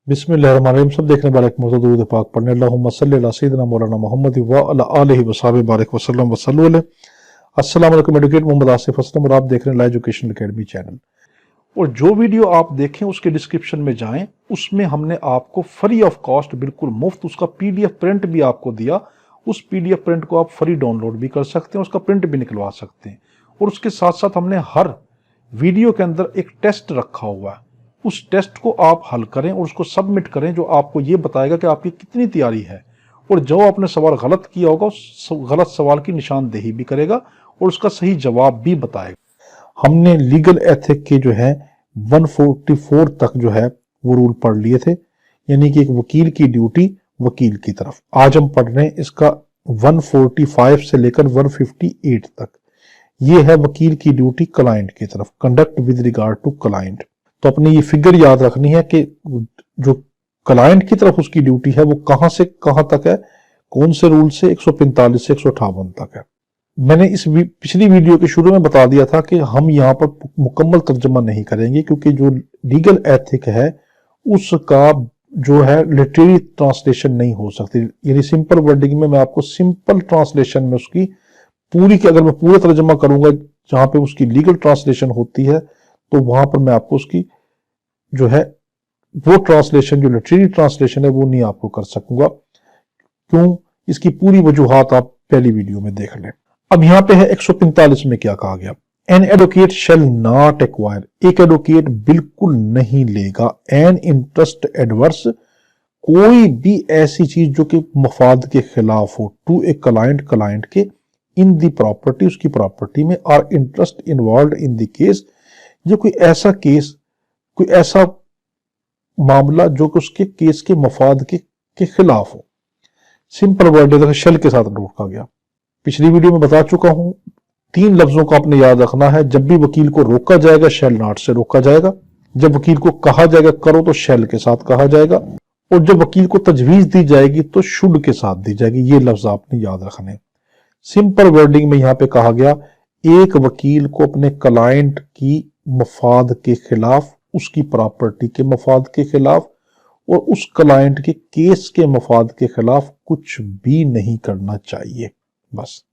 बिस्मिल्लाहिर्रहमानिर्रहीम। सब देखने वाले मौजूद दुरूद पाक पढ़ने अल्लाहुम्मा सल्ली अला सय्यिदिना मौलाना मुहम्मद व अला आलिहि व सहाबिहि बारिक वसल्लम वसल्लु अलैहि। अस्सलाम वालेकुम। एडवोकेट मोहम्मद आसिफ असलम और आप देख रहे हैं लाइव एजुकेशन अकेडमी चैनल। और जो वीडियो आप देखें उसके डिस्क्रिप्शन में जाएं, उसमें हमने आपको फ्री ऑफ कॉस्ट, बिल्कुल मुफ्त, उसका पीडीएफ प्रिंट भी आपको दिया। उस पीडीएफ प्रिंट को आप फ्री डाउनलोड भी कर सकते हैं, उसका प्रिंट भी निकलवा सकते हैं। और उसके साथ साथ हमने हर वीडियो के अंदर एक टेस्ट रखा हुआ है, उस टेस्ट को आप हल करें और उसको सबमिट करें, जो आपको ये बताएगा कि आपकी कितनी तैयारी है। और जो आपने सवाल गलत किया होगा उस गलत सवाल की निशानदेही भी करेगा और उसका सही जवाब भी बताएगा। हमने लीगल एथिक के जो है 144 तक जो है वो रूल पढ़ लिए थे, यानी कि एक वकील की ड्यूटी वकील की तरफ। आज हम पढ़ रहे हैं इसका 145 से लेकर 158 तक। ये है वकील की ड्यूटी क्लाइंट की तरफ, conduct with regard to client. तो अपनी ये फिगर याद रखनी है कि जो क्लाइंट की तरफ उसकी ड्यूटी है वो कहां से कहां तक है, कौन से रूल से 145 से 158 तक है। मैंने इस पिछली वीडियो के शुरू में बता दिया था कि हम यहाँ पर मुकम्मल तर्जमा नहीं करेंगे, क्योंकि जो लीगल एथिक है उसका जो है लिटरेरी ट्रांसलेशन नहीं हो सकती। यानी सिंपल वर्डिंग में मैं आपको सिंपल ट्रांसलेशन में उसकी पूरी की, अगर मैं पूरा तर्जमा करूंगा जहां पे उसकी लीगल ट्रांसलेशन होती है, तो वहां पर मैं आपको उसकी जो है वो ट्रांसलेशन, जो लिटरेरी ट्रांसलेशन है, वो नहीं आपको कर सकूंगा। क्यों? इसकी पूरी वजूहात आप पहली वीडियो में देख लें। अब यहां पे है 145 में क्या कहा गया, an advocate shall not acquire, एक एडवोकेट बिल्कुल नहीं लेगा, एन इंटरेस्ट एडवर्स, कोई भी ऐसी चीज जो कि मफाद के खिलाफ हो, टू ए क्लाइंट, क्लाइंट के, इन दी प्रॉपर्टी, उसकी प्रॉपर्टी में, or interest involve in the case, जो कोई ऐसा केस, कोई ऐसा मामला जो कि उसके केस के मफाद के खिलाफ हो। सिंपल वर्ड है, शेल के साथ रोका गया। पिछली वीडियो में बता चुका हूं, 3 लफ्जों को आपने याद रखना है। जब भी वकील को रोका जाएगा शेल नॉट से रोका जाएगा, जब वकील को कहा जाएगा करो तो शेल के साथ कहा जाएगा, और जब वकील को तजवीज दी जाएगी तो शुड के साथ दी जाएगी। ये लफ्ज आपने याद रखने। सिंपल वर्डिंग में यहां पे कहा गया, एक वकील को अपने क्लाइंट की मफाद के खिलाफ, उसकी प्रॉपर्टी के मफाद के खिलाफ और उस क्लाइंट के केस के मफाद के खिलाफ कुछ भी नहीं करना चाहिए। बस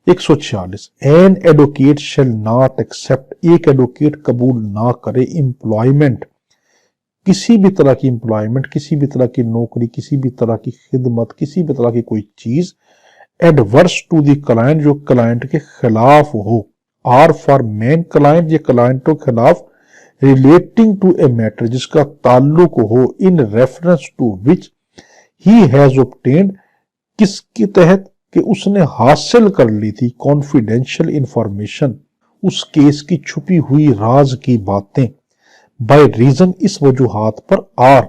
146, an advocate shall not accept, एक एडवोकेट कबूल ना करे एम्प्लॉयमेंट, किसी भी तरह की एम्प्लॉयमेंट, किसी भी तरह की नौकरी, किसी भी तरह की खिदमत, किसी भी तरह की कोई चीज एडवर्स टू द क्लाइंट, जो क्लाइंट के खिलाफ हो, आर फॉर मेन क्लाइंट, ये क्लाइंटों के खिलाफ, रिलेटिंग टू ए मैटर, जिसका ताल्लुक हो, in reference to which he has obtained, किसके तहत कि उसने हासिल कर ली थी, कॉन्फिडेंशियल इंफॉर्मेशन, उस केस की छुपी हुई राज की बातें, बाय रीजन, इस वजूहात पर, or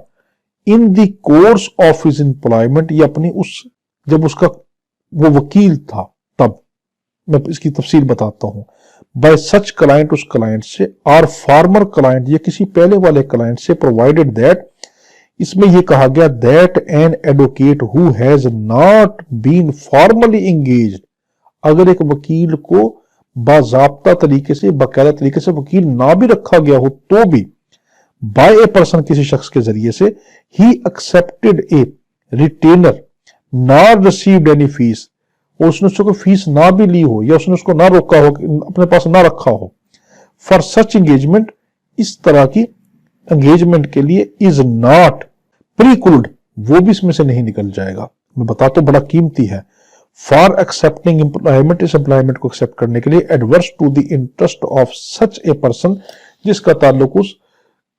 in the course of his employment, ये अपनी उस, जब उसका वो वकील था तब, मैं इसकी तफसील बताता हूं, बाय सच क्लाइंट, उस क्लाइंट से, आर फॉर्मर क्लाइंट, ये किसी पहले वाले क्लाइंट से, प्रोवाइडेड दैट, इसमें यह कहा गया, that an advocate who has not been formally engaged, अगर एक वकील को बाजाब्ता तरीके से, बाकायदा तरीके से वकील ना भी रखा गया हो तो भी, बाय ए पर्सन, किसी शख्स के जरिए से, he accepted A retainer, not received any fees, और उसने उसको कोई फीस ना भी ली हो या उसने उसको ना रोका हो, अपने पास ना रखा हो, फॉर सच एंगेजमेंट, इस तरह की एंगेजमेंट के लिए, इज नॉट प्रीक्लूड, वो भी इसमें से नहीं निकल जाएगा। मैं बताता हूं, बड़ा कीमती है। फॉर एक्सेप्टिंग एम्प्लॉयमेंट, इस एम्प्लॉयमेंट को एक्सेप्ट करने के लिए, adverse to the interest of such a person, जिसका ताल्लुक उस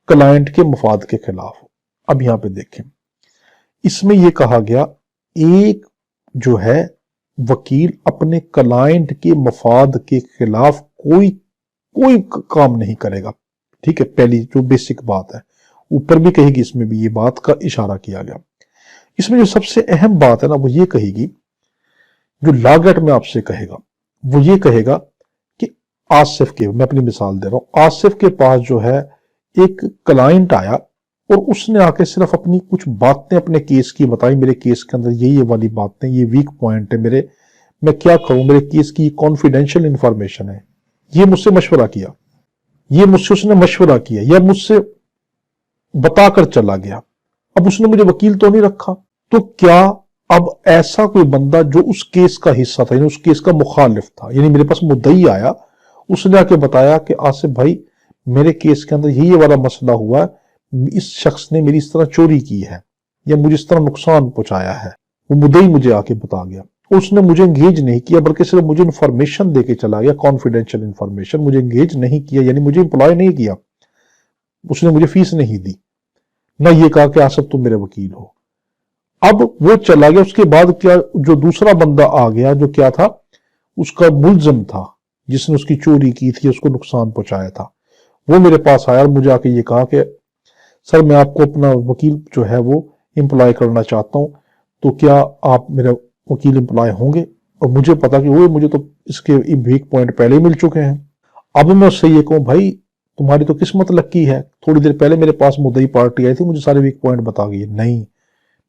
क्लाइंट के मफाद के खिलाफ हो। अब यहां पे देखें, इसमें यह कहा गया, एक जो है वकील अपने क्लाइंट के मफाद के खिलाफ कोई काम नहीं करेगा। ठीक है, पहली जो बेसिक बात है, ऊपर भी कहेगी, इसमें भी ये बात का इशारा किया गया। इसमें जो सबसे अहम बात है ना, वो ये कहेगी, जो लागत में आपसे कहेगा, वो ये कहेगा कि आसिफ के, मैं अपनी मिसाल दे रहा हूं, आसिफ के पास जो है एक क्लाइंट आया और उसने आके सिर्फ अपनी कुछ बातें अपने केस की बताई, मेरे केस के अंदर ये वाली बातें, ये वीक पॉइंट है मेरे, मैं क्या करूं, मेरे केस की कॉन्फिडेंशियल इंफॉर्मेशन है, ये मुझसे मशवरा किया, ये मुझसे उसने मशवरा किया या मुझसे बताकर चला गया, اب اس نے مجھے وکیل تو نہیں رکھا، تو کیا اب ایسا کوئی بندہ جو اس کیس کا حصہ تھا، یعنی اس کیس کا مخالف تھا، یعنی میرے پاس مدعی آیا، اس نے آ کے بتایا کہ آصف بھائی میرے کیس کے اندر یہ والا مسئلہ ہوا ہے، اس شخص نے میری اس طرح چوری کی ہے یا مجھے اس طرح نقصان پہنچایا ہے، وہ مدعی مجھے آ کے بتا گیا، اس نے مجھے انگیج نہیں کیا بلکہ صرف مجھے انفارمیشن دے کے چلا گیا، کانفیڈینشیل انفارمیشن، مجھے انگیج نہیں کیا، یعنی مجھے امپلائی نہیں کیا، اس نے مجھے فیس نہیں دی، نہ یہ کہا کہ آصف تم میرے وکیل ہو۔ اب وہ چلا گیا، اس کے بعد کیا جو دوسرا بندہ آ گیا جو کیا تھا، اس کا ملزم تھا جس نے اس کی چوری کی تھی، اس کو نقصان پہنچایا تھا، وہ میرے پاس آیا اور مجھے آ کے یہ کہا کہ سر میں آپ کو اپنا وکیل جو ہے وہ امپلائی کرنا چاہتا ہوں، تو کیا آپ میرا وکیل امپلائی ہوں گے؟ اور مجھے پتا کہ وہ مجھے تو اس کے ویک پوائنٹ پہلے ہی مل چکے ہیں۔ اب میں اس سے یہ کہوں بھائی تمہاری تو قسمت لکی ہے، تھوڑی دیر پہلے میرے پاس مدعی پارٹی آئی تھی، مجھے سارے ویک پوائنٹ بتا گئی، نہیں،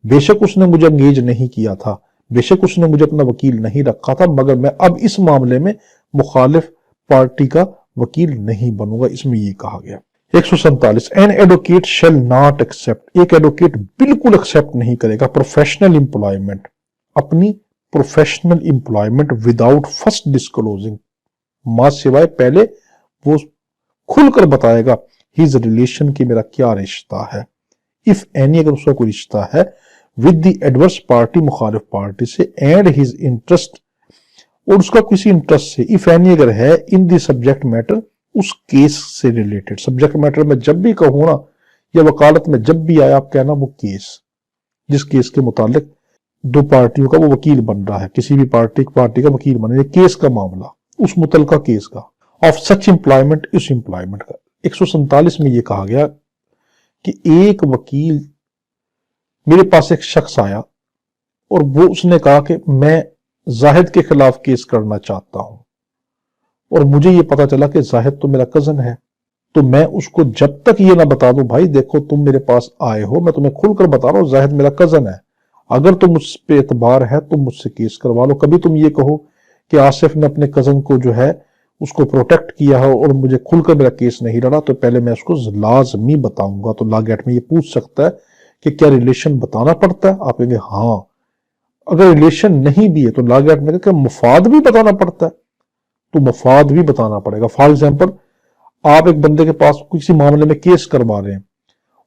بے شک اس نے مجھے انگیج نہیں کیا تھا، بے شک اس نے مجھے اپنا وکیل نہیں رکھا تھا، مگر میں اب اس معاملے میں مخالف پارٹی کا وکیل نہیں بنوں گا، اس میں یہ کہا گیا۔ 147 an advocate shall not accept, ایک ایڈوکیٹ بالکل ایکسپٹ نہیں کرے گا پروفیشنل امپلائمنٹ، اپنی professional employment without first disclosing, ماں سوائے پہلے وہ کھل کر بتائے گا ہز ریلیشن کی میرا کیا رشتہ ہے، اف اینی اگر اس کا کوئی رشتہ ہے ود دی ایڈورس پارٹی مخالف پارٹی سے، اینڈ ہز انٹرسٹ اور اس کا کسی انٹرسٹ سے، اف اینی اگر ہے ان دی سبجیکٹ میٹر اس کیس سے ریلیٹڈ، سبجیکٹ میٹر میں جب بھی کہوں نا یا وکالت میں جب بھی آیا آپ کہنا وہ کیس، جس کیس کے متعلق دو پارٹیوں کا وہ وکیل بن رہا ہے، کسی بھی پارٹی کا وکیل بن رہا ہے، کیس کا معاملہ اس متعلقہ کیس کا، آف سچ امپلائمنٹ اس امپلائمنٹ کا۔ 147 میں یہ کہا گیا کہ ایک وکیل، میرے پاس ایک شخص آیا اور وہ اس نے کہا کہ میں زاہد کے خلاف کیس کرنا چاہتا ہوں، اور مجھے یہ پتا چلا کہ زاہد تو میرا کزن ہے، تو میں اس کو جب تک یہ نہ بتا دوں بھائی دیکھو تم میرے پاس آئے ہو، میں تمہیں کھل کر بتا رہا ہوں زاہد میرا کزن ہے، اگر تم مجھ پہ اعتبار ہے تم مجھ سے کیس کروا لو، کبھی تم یہ کہو کہ آصف نے اپنے کزن کو جو ہے اس کو پروٹیکٹ کیا ہے اور مجھے کھل کر میرا کیس نہیں لڑا، تو پہلے میں اس کو لازمی بتاؤں گا۔ تو لا گیٹ میں یہ پوچھ سکتا ہے کہ کیا ریلیشن بتانا پڑتا ہے؟ آپ کہیں گے ہاں، اگر ریلیشن نہیں بھی ہے تو لا گیٹ میں کہ مفاد بھی بتانا پڑتا ہے، تو مفاد بھی بتانا پڑے گا۔ فار ایگزامپل آپ ایک بندے کے پاس کسی معاملے میں کیس کروا رہے ہیں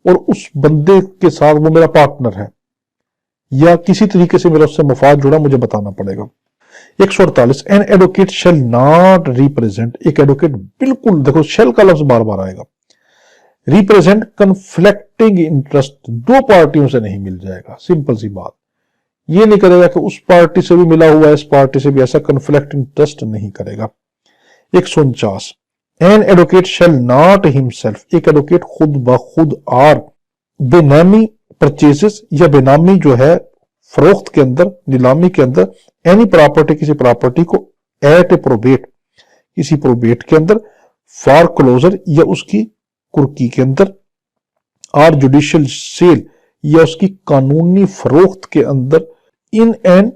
اور اس بندے کے ساتھ وہ میرا پارٹنر ہے یا کسی طریقے سے میرا اس سے مفاد جڑا، مجھے بتانا پڑے گا۔ 148 an advocate shall not represent, ایک ایڈوکیٹ بالکل، دیکھو شیل کا لفظ بار بار آئے گا، ریپریزنٹ کنفلکٹنگ انٹرسٹ، دو پارٹیوں سے نہیں مل جائے گا، سمپل سی بات، یہ نہیں کرے گا کہ اس پارٹی سے بھی ملا ہوا ہے اس پارٹی سے بھی، ایسا کنفلکٹ انٹرسٹ نہیں کرے گا۔ 149 an advocate shall not himself, ایک ایڈوکیٹ خود بخود اور بے نامی پرچیزز یا بے نامی جو ہے فروخت کے اندر، نیلامی کے اندر، اینی پراپرٹی کسی پراپرٹی کو، ایٹ اے پروبیٹ کسی پروبیٹ کے اندر، فار کلوزر یا اس کی کرکی کے اندر، اور جوڈیشل سیل یا اس کی قانونی فروخت کے اندر، ان این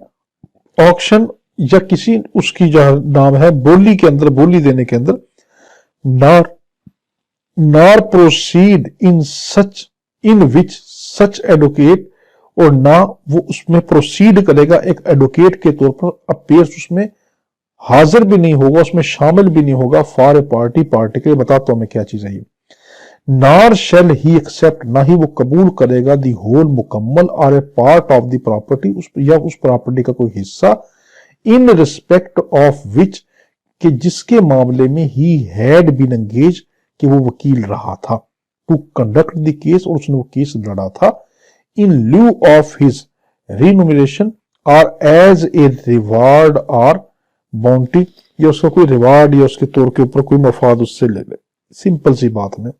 آکشن یا کسی اس کی جو نام ہے بولی کے اندر، بولی دینے کے اندر، نار proceed in which such advocate, اور نہ وہ اس میں پروسیڈ کرے گا ایک ایڈوکیٹ کے طور پر، اپیئرس اس میں حاضر بھی نہیں ہوگا، اس میں شامل بھی نہیں ہوگا، فار اے پارٹی کے لیے، بتاتا ہوں میں کیا چیز ہے یہ، نار شیل ہی ایکسپٹ، نہ ہی وہ قبول کرے گا دی ہول مکمل، اور a part of the property یا اس پراپرٹی کا کوئی حصہ، ان ریسپیکٹ آف وچ کہ جس کے معاملے میں ہی ہیڈ بین انگیج کہ وہ وکیل رہا تھا، ٹو کنڈکٹ دی کیس، اور اس نے وہ کیس لڑا تھا، in lieu of his remuneration or as a reward or bounty، یا اس کا کوئی ریوارڈ یا اس کے طور کے اوپر کوئی مفاد اس سے لے لے۔ سمپل سی بات میں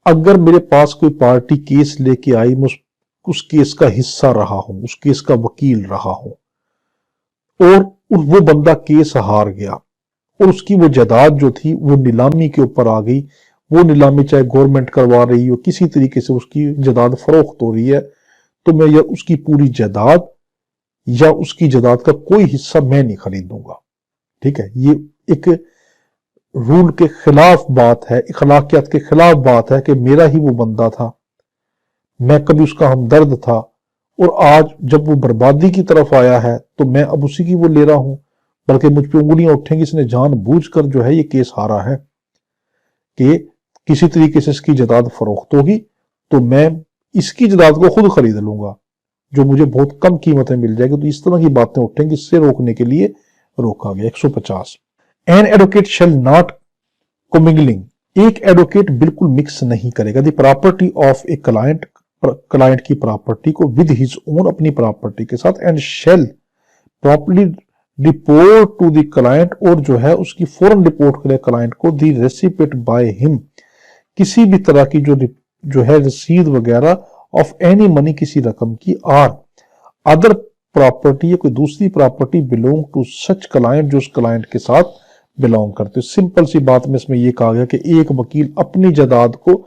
اگر میرے پاس کوئی پارٹی کیس لے کے آئی، میں اس کیس کا حصہ رہا ہوں، اس کیس کا وکیل رہا ہوں، اور وہ بندہ کیس ہار گیا اور اس کی وہ جائیداد جو تھی وہ نیلامی کے اوپر آ گئی، وہ نیلامی چاہے گورنمنٹ کروا رہی ہو، کسی طریقے سے اس کی جائیداد فروخت ہو رہی ہے، تو میں یا اس کی پوری جائیداد یا اس کی جائیداد کا کوئی حصہ میں نہیں خریدوں گا، ٹھیک ہے؟ یہ ایک رول کے خلاف بات ہے، اخلاقیات کے خلاف بات ہے کہ میرا ہی وہ بندہ تھا، میں کبھی اس کا ہمدرد تھا اور آج جب وہ بربادی کی طرف آیا ہے تو میں اب اسی کی وہ لے رہا ہوں، بلکہ مجھ پہ انگلیاں اٹھیں گی، اس نے جان بوجھ کر جو ہے یہ کیس ہارا ہے کہ کسی طریقے سے اس کی جائیداد فروخت ہوگی تو میں اس کی جائیداد کو خود خرید لوں گا جو مجھے بہت کم قیمتیں مل جائے گی۔ تو اس طرح کی باتیں اٹھیں گی، اس سے روکنے کے لیے روکا گیا۔ 150 an advocate shall not commingling, ایک ایڈوکیٹ بالکل مکس نہیں کرے گا۔ The property of a client کی پراپرٹی کو ود ہز اون، اپنی پراپرٹی کے ساتھ، and shall properly report to the client, اور جو ہے اس کی فوراً رپورٹ کرے کلائنٹ کو، دی ریسیپٹ بائی ہم، کسی بھی طرح کی جو ہے رسید وغیرہ، آف اینی منی، کسی رقم کی، آر ادر پراپرٹی یا کوئی دوسری property belong to such client, جو اس کلائنٹ کے ساتھ بلونگ کرتے۔ سمپل سی بات میں اس میں یہ کہا گیا کہ ایک وکیل اپنی جائیداد کو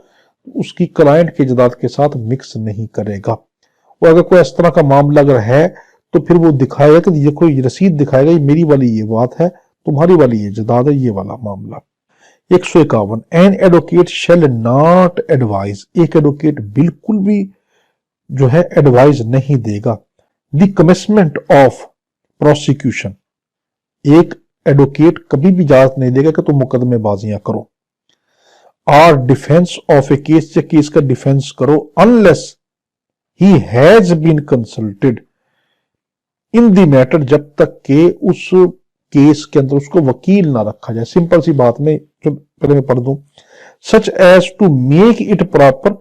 اس کی کلائنٹ کی جائیداد کے ساتھ مکس نہیں کرے گا، اور اگر کوئی اس طرح کا معاملہ اگر ہے تو پھر وہ دکھائے گا کہ یہ کوئی رسید دکھائے گا، یہ میری والی یہ بات ہے، تمہاری والی یہ جائیداد ہے، یہ والا معاملہ۔ 151 an advocate shall not advise, ایک ایڈوکیٹ بالکل بھی جو ہے ایڈوائز نہیں دے گا، دی کمسمنٹ آف پروسیکیوشن، ایک ایڈوکیٹ کبھی بھی اجازت نہیں دے گا کہ تم مقدمے بازیاں کرو، or defence of a case, یا کیس کا ڈیفینس کرو، unless he has been consulted in the matter، جب تک کہ اس کیس کے اندر اس کو وکیل نہ رکھا جائے۔ سمپل سی بات میں جو پہلے میں پڑھ دوں، such as to make it proper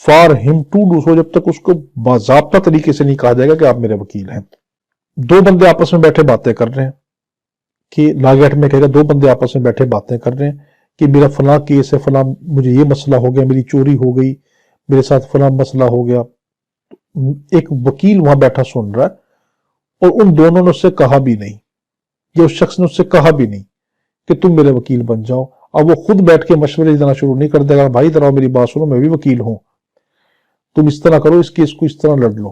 for him to do so، جب تک اس کو باضابطہ طریقے سے نہیں کہا جائے گا کہ آپ میرے وکیل ہیں۔ دو بندے آپس میں بیٹھے باتیں کر رہے ہیں، کہ لاگیٹ میں کہے گا دو بندے آپس میں بیٹھے باتیں کر رہے ہیں کہ میرا فلاں کیس ہے، فلاں مجھے یہ مسئلہ ہو گیا، میری چوری ہو گئی، میرے ساتھ فلاں مسئلہ ہو گیا۔ ایک وکیل وہاں بیٹھا سن رہا ہے اور ان دونوں نے اس سے کہا بھی نہیں، یا اس شخص نے اس سے کہا بھی نہیں کہ تم میرے وکیل بن جاؤ۔ اب وہ خود بیٹھ کے مشورے دینا شروع نہیں کر دے گا، بھائی ذرا میری بات سنو، میں بھی وکیل ہوں، تم اس طرح کرو، اس کیس کو اس طرح لڑ لو،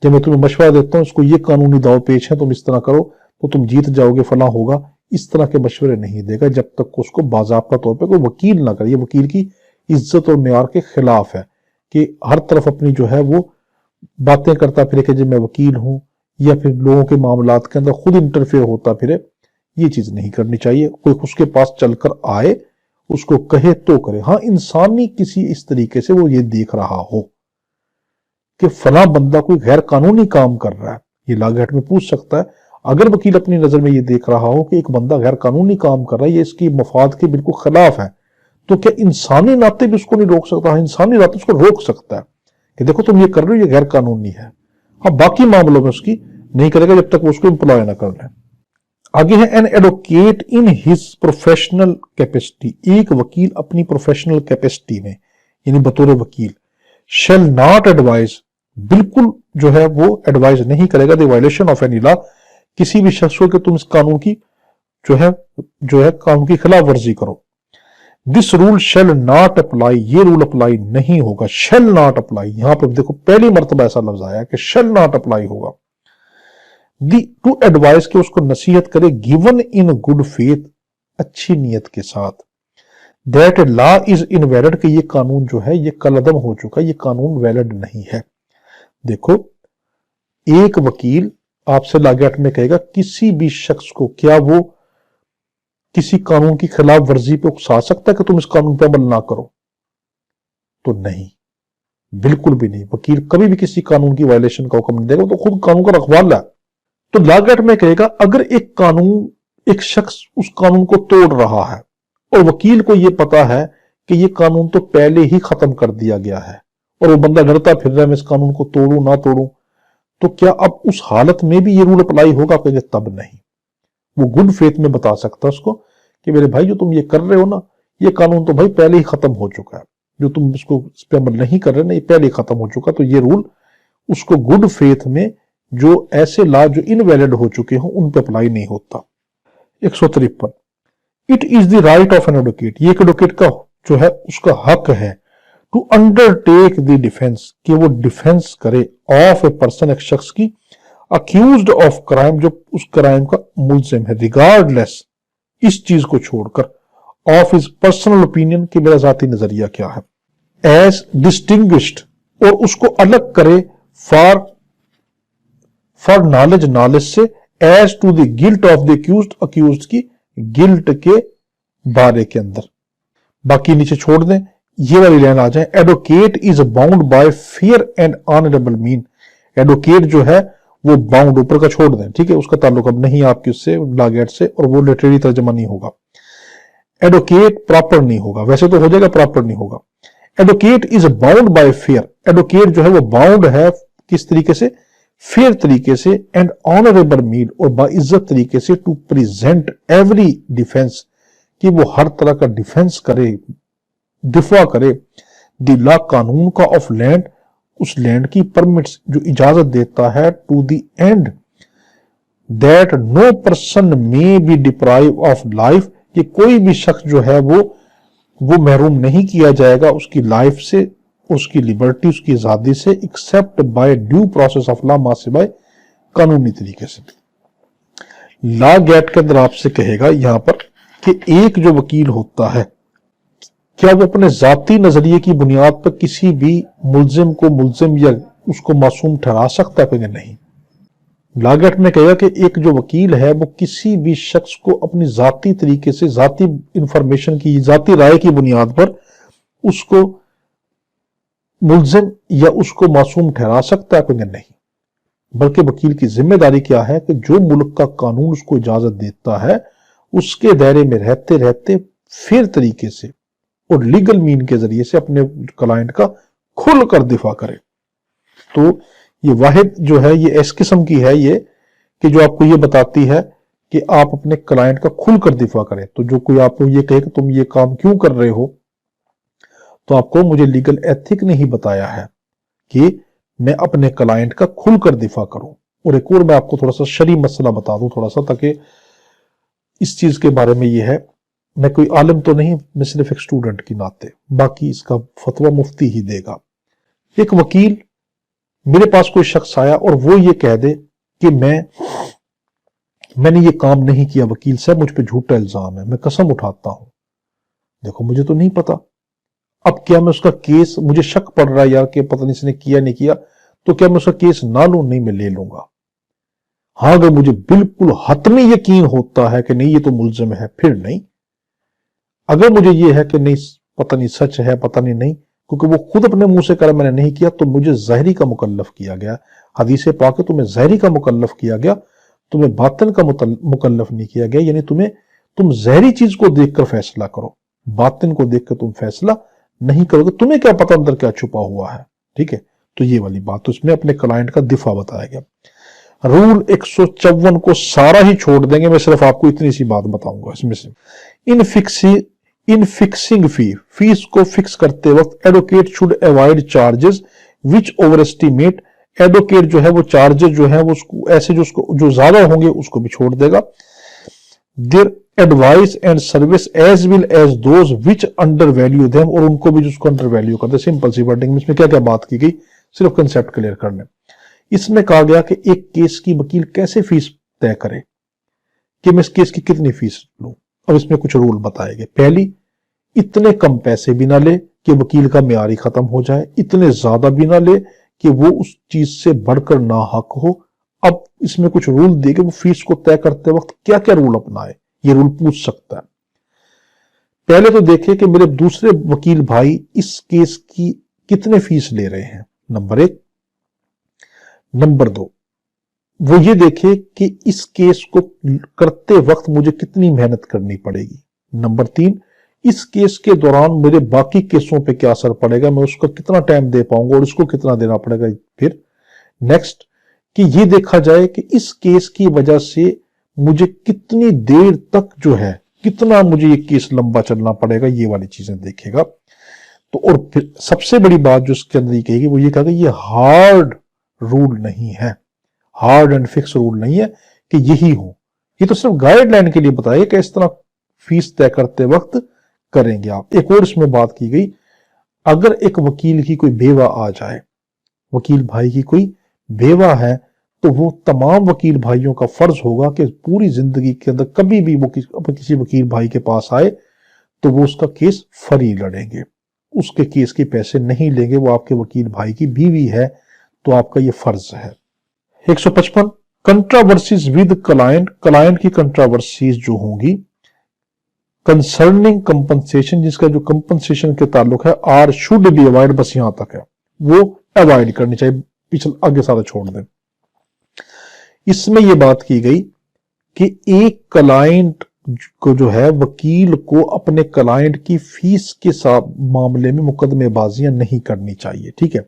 جب میں تمہیں مشورہ دیتا ہوں اس کو یہ قانونی داؤ پیچ ہے، تم اس طرح کرو تو تم جیت جاؤ گے، فلاں ہوگا۔ اس طرح کے مشورے نہیں دے گا جب تک اس کو باضابطہ طور پہ کوئی وکیل نہ کرے۔ یہ وکیل کی عزت اور معیار کے خلاف ہے کہ ہر طرف اپنی جو ہے وہ باتیں کرتا پھرے کہ جب میں وکیل ہوں، یا پھر لوگوں کے معاملات کے اندر خود انٹرفیئر ہوتا پھرے۔ یہ چیز نہیں کرنی چاہیے۔ کوئی اس کے پاس چل کر آئے، اس کو کہے تو کرے، ہاں انسانی کسی اس طریقے سے وہ یہ دیکھ رہا ہو کہ فلاں بندہ کوئی غیر قانونی کام کر رہا ہے، یہ لاگیٹ میں پوچھ سکتا ہے۔ اگر وکیل اپنی نظر میں یہ دیکھ رہا ہو کہ ایک بندہ غیر قانونی کام کر رہا ہے، یہ اس کی مفاد کے بالکل خلاف ہے، تو کیا انسانی ناطے بھی اس کو نہیں روک سکتا؟ انسانی ناطے اس کو روک سکتا ہے کہ دیکھو تم یہ کر رہے ہو، یہ غیر قانونی ہے۔ ہاں باقی معاملوں میں اس کی نہیں کرے گا جب تک وہ اس کو امپلائے نہ کر لیں۔ آگے ہے an advocate in his professional capacity, ایک وکیل اپنی پروفیشنل کیپیسٹی میں یعنی بطور وکیل، شیل ناٹ ایڈوائز، بالکل جو ہے وہ ایڈوائز نہیں کرے گا، دی وائلیشن آف اینی لا، کسی بھی شخص کو کہ تم اس قانون کی جو ہے قانون کی خلاف ورزی کرو۔ دس رول شیل ناٹ اپلائی، یہ رول اپلائی نہیں ہوگا، شیل ناٹ اپلائی، یہاں پہ دیکھو پہلی مرتبہ ایسا لفظ آیا کہ شیل ناٹ اپلائی ہوگا۔ ٹو ایڈوائز، کہ اس کو نصیحت کرے، گیون ان گڈ فیتھ، اچھی نیت کے ساتھ، دیٹ لا از انویلڈ، کہ یہ قانون جو ہے یہ کالعدم ہو چکا، یہ قانون ویلڈ نہیں ہے۔ دیکھو ایک وکیل آپ سے لاگیٹ میں کہے گا کسی بھی شخص کو کیا وہ کسی قانون کی خلاف ورزی پہ اکسا سکتا ہے کہ تم اس قانون پہ عمل نہ کرو؟ تو نہیں، بالکل بھی نہیں۔ وکیل کبھی بھی کسی قانون کی وائلیشن کا حکم نہیں دے گا، تو خود قانون کا رکھوالا ہے۔ تو لاگیٹ میں کہے گا اگر ایک شخص اس قانون کو توڑ رہا ہے اور وکیل کو یہ پتا ہے کہ یہ قانون تو پہلے ہی ختم کر دیا گیا ہے اور وہ بندہ ڈرتا پھر رہا ہے میں اس قانون کو توڑوں نہ توڑوں، تو کیا اب اس حالت میں بھی یہ رول اپلائی ہوگا؟ کہ تب نہیں۔ وہ گڈ فیتھ میں بتا سکتا ہے اس کو کہ میرے بھائی جو تم یہ کر رہے ہو نا، یہ قانون تو بھائی پہلے ہی ختم ہو چکا ہے، جو تم اس پہ عمل نہیں کر رہے نا، یہ پہلے ہی ختم ہو چکا، تو یہ رول اس کو گڈ فیتھ میں جو ایسے لا جو انویلڈ ہو چکے ہوں ان پہ اپلائی نہیں ہوتا۔ 153 it is the right of an advocate, یہ ایک ایڈوکیٹ کا جو ہے اس کا حق ہے، ٹو انڈر ٹیک دی ڈیفینس، کہ وہ ڈیفینس کرے، آف اے پرسن، ایک شخص کی، اکیوزڈ آف کرائم، جو اس کرائم کا ملزم ہے، ریگارڈ لیس، اس چیز کو چھوڑ کر، آف ہز پرسنل اوپینین، کہ میرا ذاتی نظریہ کیا ہے، ایز ڈسٹنگوشڈ، और उसको अलग करे फॉर नॉलेज से, as to the guilt of the accused की गिल्ट के बारे के अंदर। बाकी नीचे छोड़ दें, ये वाली लाइन आ जाए, advocate is bound by fear and honourable mean. Advocate जो है वो बाउंड, ऊपर का छोड़ दें, ठीक है, उसका ताल्लुक अब नहीं आपकी उससे लागेट से, और वो लिटरेरी तर्जमा नहीं होगा। एडवोकेट प्रॉपर नहीं होगा, वैसे तो हो जाएगा, प्रॉपर नहीं होगा। Advocate is bound by fair, advocate जो है वो बाउंड है किस तरीके से, फेयर तरीके से, एंड ऑनरेबल मीन, और बाइज्जत तरीके से, टू प्रेजेंट एवरी डिफेंस, कि वो हर तरह का डिफेंस करे, दिफा करे, द लॉ कानून का, ऑफ लैंड, उस लैंड की, परमिट्स जो इजाजत देता है, to the end that no person may be deprive of life, कि कोई भी शख्स जो है वो महरूम नहीं किया जाएगा उसकी लाइफ से, उसकी लिबर्टी, उसकी आजादी से, except by due process of law, सिवाय कानूनी तरीके से। लॉ गेट के अंदर आपसे कहेगा यहां पर कि एक जो वकील होता है, क्या वो अपने जाती नजरिए की बुनियाद पर किसी भी मुल्जिम को मुल्जिम या उसको मासूम ठहरा सकता है कि नहीं। लॉ गेट में कहेगा कि एक जो वकील है वो किसी भी शख्स को अपनी जाती तरीके से, जाती इंफॉर्मेशन की, जाती राय की बुनियाद पर उसको मुल्जिम या उसको मासूम ठहरा सकता है कि नहीं। बल्कि वकील की जिम्मेदारी क्या है कि जो मुल्क का कानून उसको इजाजत देता है उसके दायरे में रहते रहते फेयर तरीके से और लीगल मीन के जरिए से अपने क्लाइंट का खुल कर दिफा करे। तो ये वाहिद जो है ये इस किस्म की है ये कि जो आपको ये बताती है कि आप अपने क्लाइंट का खुल कर दिफा करें। तो जो कोई आपको ये कहे कि तुम ये काम क्यों कर रहे हो, तो आपको मुझे लीगल एथिक ने ही बताया है कि मैं अपने क्लाइंट का खुल कर दिफा करूं। और एक और मैं आपको थोड़ा सा शरी मसला बता दूं थोड़ा सा, ताकि इस चीज के बारे में ये है, मैं कोई आलिम तो नहीं, मैं सिर्फ एक स्टूडेंट की नाते, बाकी इसका फतवा मुफ्ती ही देगा। एक वकील, मेरे पास कोई शख्स आया और वो ये कह दे कि मैंने ये काम नहीं किया, वकील साहब मुझ पे झूठा इल्जाम है, मैं कसम उठाता हूं, देखो मुझे तो नहीं पता। अब क्या मैं उसका केस, मुझे शक पड़ रहा है यार कि पता नहीं इसने किया नहीं किया, तो क्या मैं उसका केस ना लूं? नहीं, मैं ले लूंगा। हाँ, अगर मुझे बिल्कुल हतमी यकीन होता है कि नहीं ये तो मुल्जिम है, फिर नहीं। अगर मुझे ये है कि नहीं पता नहीं सच है, पता नहीं, क्योंकि वो खुद अपने मुंह से कह रहा मैंने नहीं किया, तो मुझे ज़हरी का मुकल्लफ किया गया। हदीस पाक है तुम्हें ज़हरी का मुकल्लफ किया गया, तुम्हें बातिन का मुकल्लफ नहीं किया गया। यानी तुम ज़हरी चीज को देखकर फैसला करो, बातिन को देखकर तुम फैसला नहीं करोगे, तुम्हें क्या पता अंदर क्या छुपा हुआ है। ठीक है, तो ये वाली बात, तो इसमें अपने क्लाइंट का दिफा बताया गया। रूल 154 को सारा ही छोड़ देंगे, मैं सिर्फ आपको इतनी सी बात बताऊंगा इसमें से। इन फिक्सिंग फीस को फिक्स करते वक्त advocate should avoid charges which over estimate, advocate जो है वो चार्जेस जो है वो उसको ऐसे जो ज्यादा होंगे उसको भी छोड़ देगा। Their advice and service as well as those which undervalue them, और उनको भी जिसको अंडर वैल्यू करते। सिंपल सी वर्डिंग में इसमें क्या क्या बात की गई, सिर्फ कंसेप्ट क्लियर करने। इसमें कहा गया कि एक केस की वकील कैसे फीस तय करे, कि मैं इस केस की कितनी फीस लूं। अब इसमें कुछ रूल बताए गए। पहली, इतने कम पैसे भी ना ले कि वकील का मियार खत्म हो जाए, इतने ज्यादा भी ना ले कि वो उस चीज से बढ़कर ना हक हो। अब इसमें कुछ रूल दिए कि वो फीस को तय करते वक्त क्या क्या रूल अपनाए, ये रूल पूछ सकता है। पहले तो देखे कि मेरे दूसरे वकील भाई इस केस की कितने फीस ले रहे हैं, नंबर 1। नंबर 2, वो ये देखे कि इस केस को करते वक्त मुझे कितनी मेहनत करनी पड़ेगी। नंबर 3, इस केस के दौरान मेरे बाकी केसों पे क्या असर पड़ेगा, मैं उसको कितना टाइम दे पाऊंगा और इसको कितना देना पड़ेगा। फिर नेक्स्ट, कि ये देखा जाए कि इस केस की वजह से मुझे कितनी देर तक जो है, कितना मुझे ये केस लंबा चलना पड़ेगा, ये वाली चीजें देखेगा। तो और फिर सबसे बड़ी बात जो इसके अंदर कहेगी वो ये कहेगा ये हार्ड रूल नहीं है, हार्ड एंड फिक्स रूल नहीं है कि यही हो, ये तो सिर्फ गाइडलाइन के लिए बताया कि इस तरह फीस तय करते वक्त करेंगे आप। एक और इसमें बात की गई, अगर एक वकील की कोई बेवा आ जाए, वकील भाई की कोई बेवा है, तो वो तमाम वकील भाइयों का फर्ज होगा कि पूरी जिंदगी के अंदर कभी भी वो किसी वकील भाई के पास आए तो वो उसका केस फ्री लड़ेंगे, اس کے کیس کے پیسے نہیں لیں گے، وہ آپ کے وکیل بھائی کی بیوی ہے تو آپ کا یہ فرض ہے۔ 155 کنٹراورسیز ود کلائنٹ، کلائنٹ کی کنٹراورسیز جو ہوں گی کنسرننگ کمپنسیشن، جس کا جو کمپنسیشن کے تعلق ہے آر شوڈ بی اوائڈ، بس یہاں تک ہے، وہ اوائڈ کرنی چاہیے، پچھل آگے سارا چھوڑ دیں۔ اس میں یہ بات کی گئی کہ ایک کلائنٹ کو جو ہے وکیل کو اپنے کلائنٹ کی فیس کے ساتھ معاملے میں مقدمے بازیاں نہیں کرنی چاہیے، ٹھیک ہے،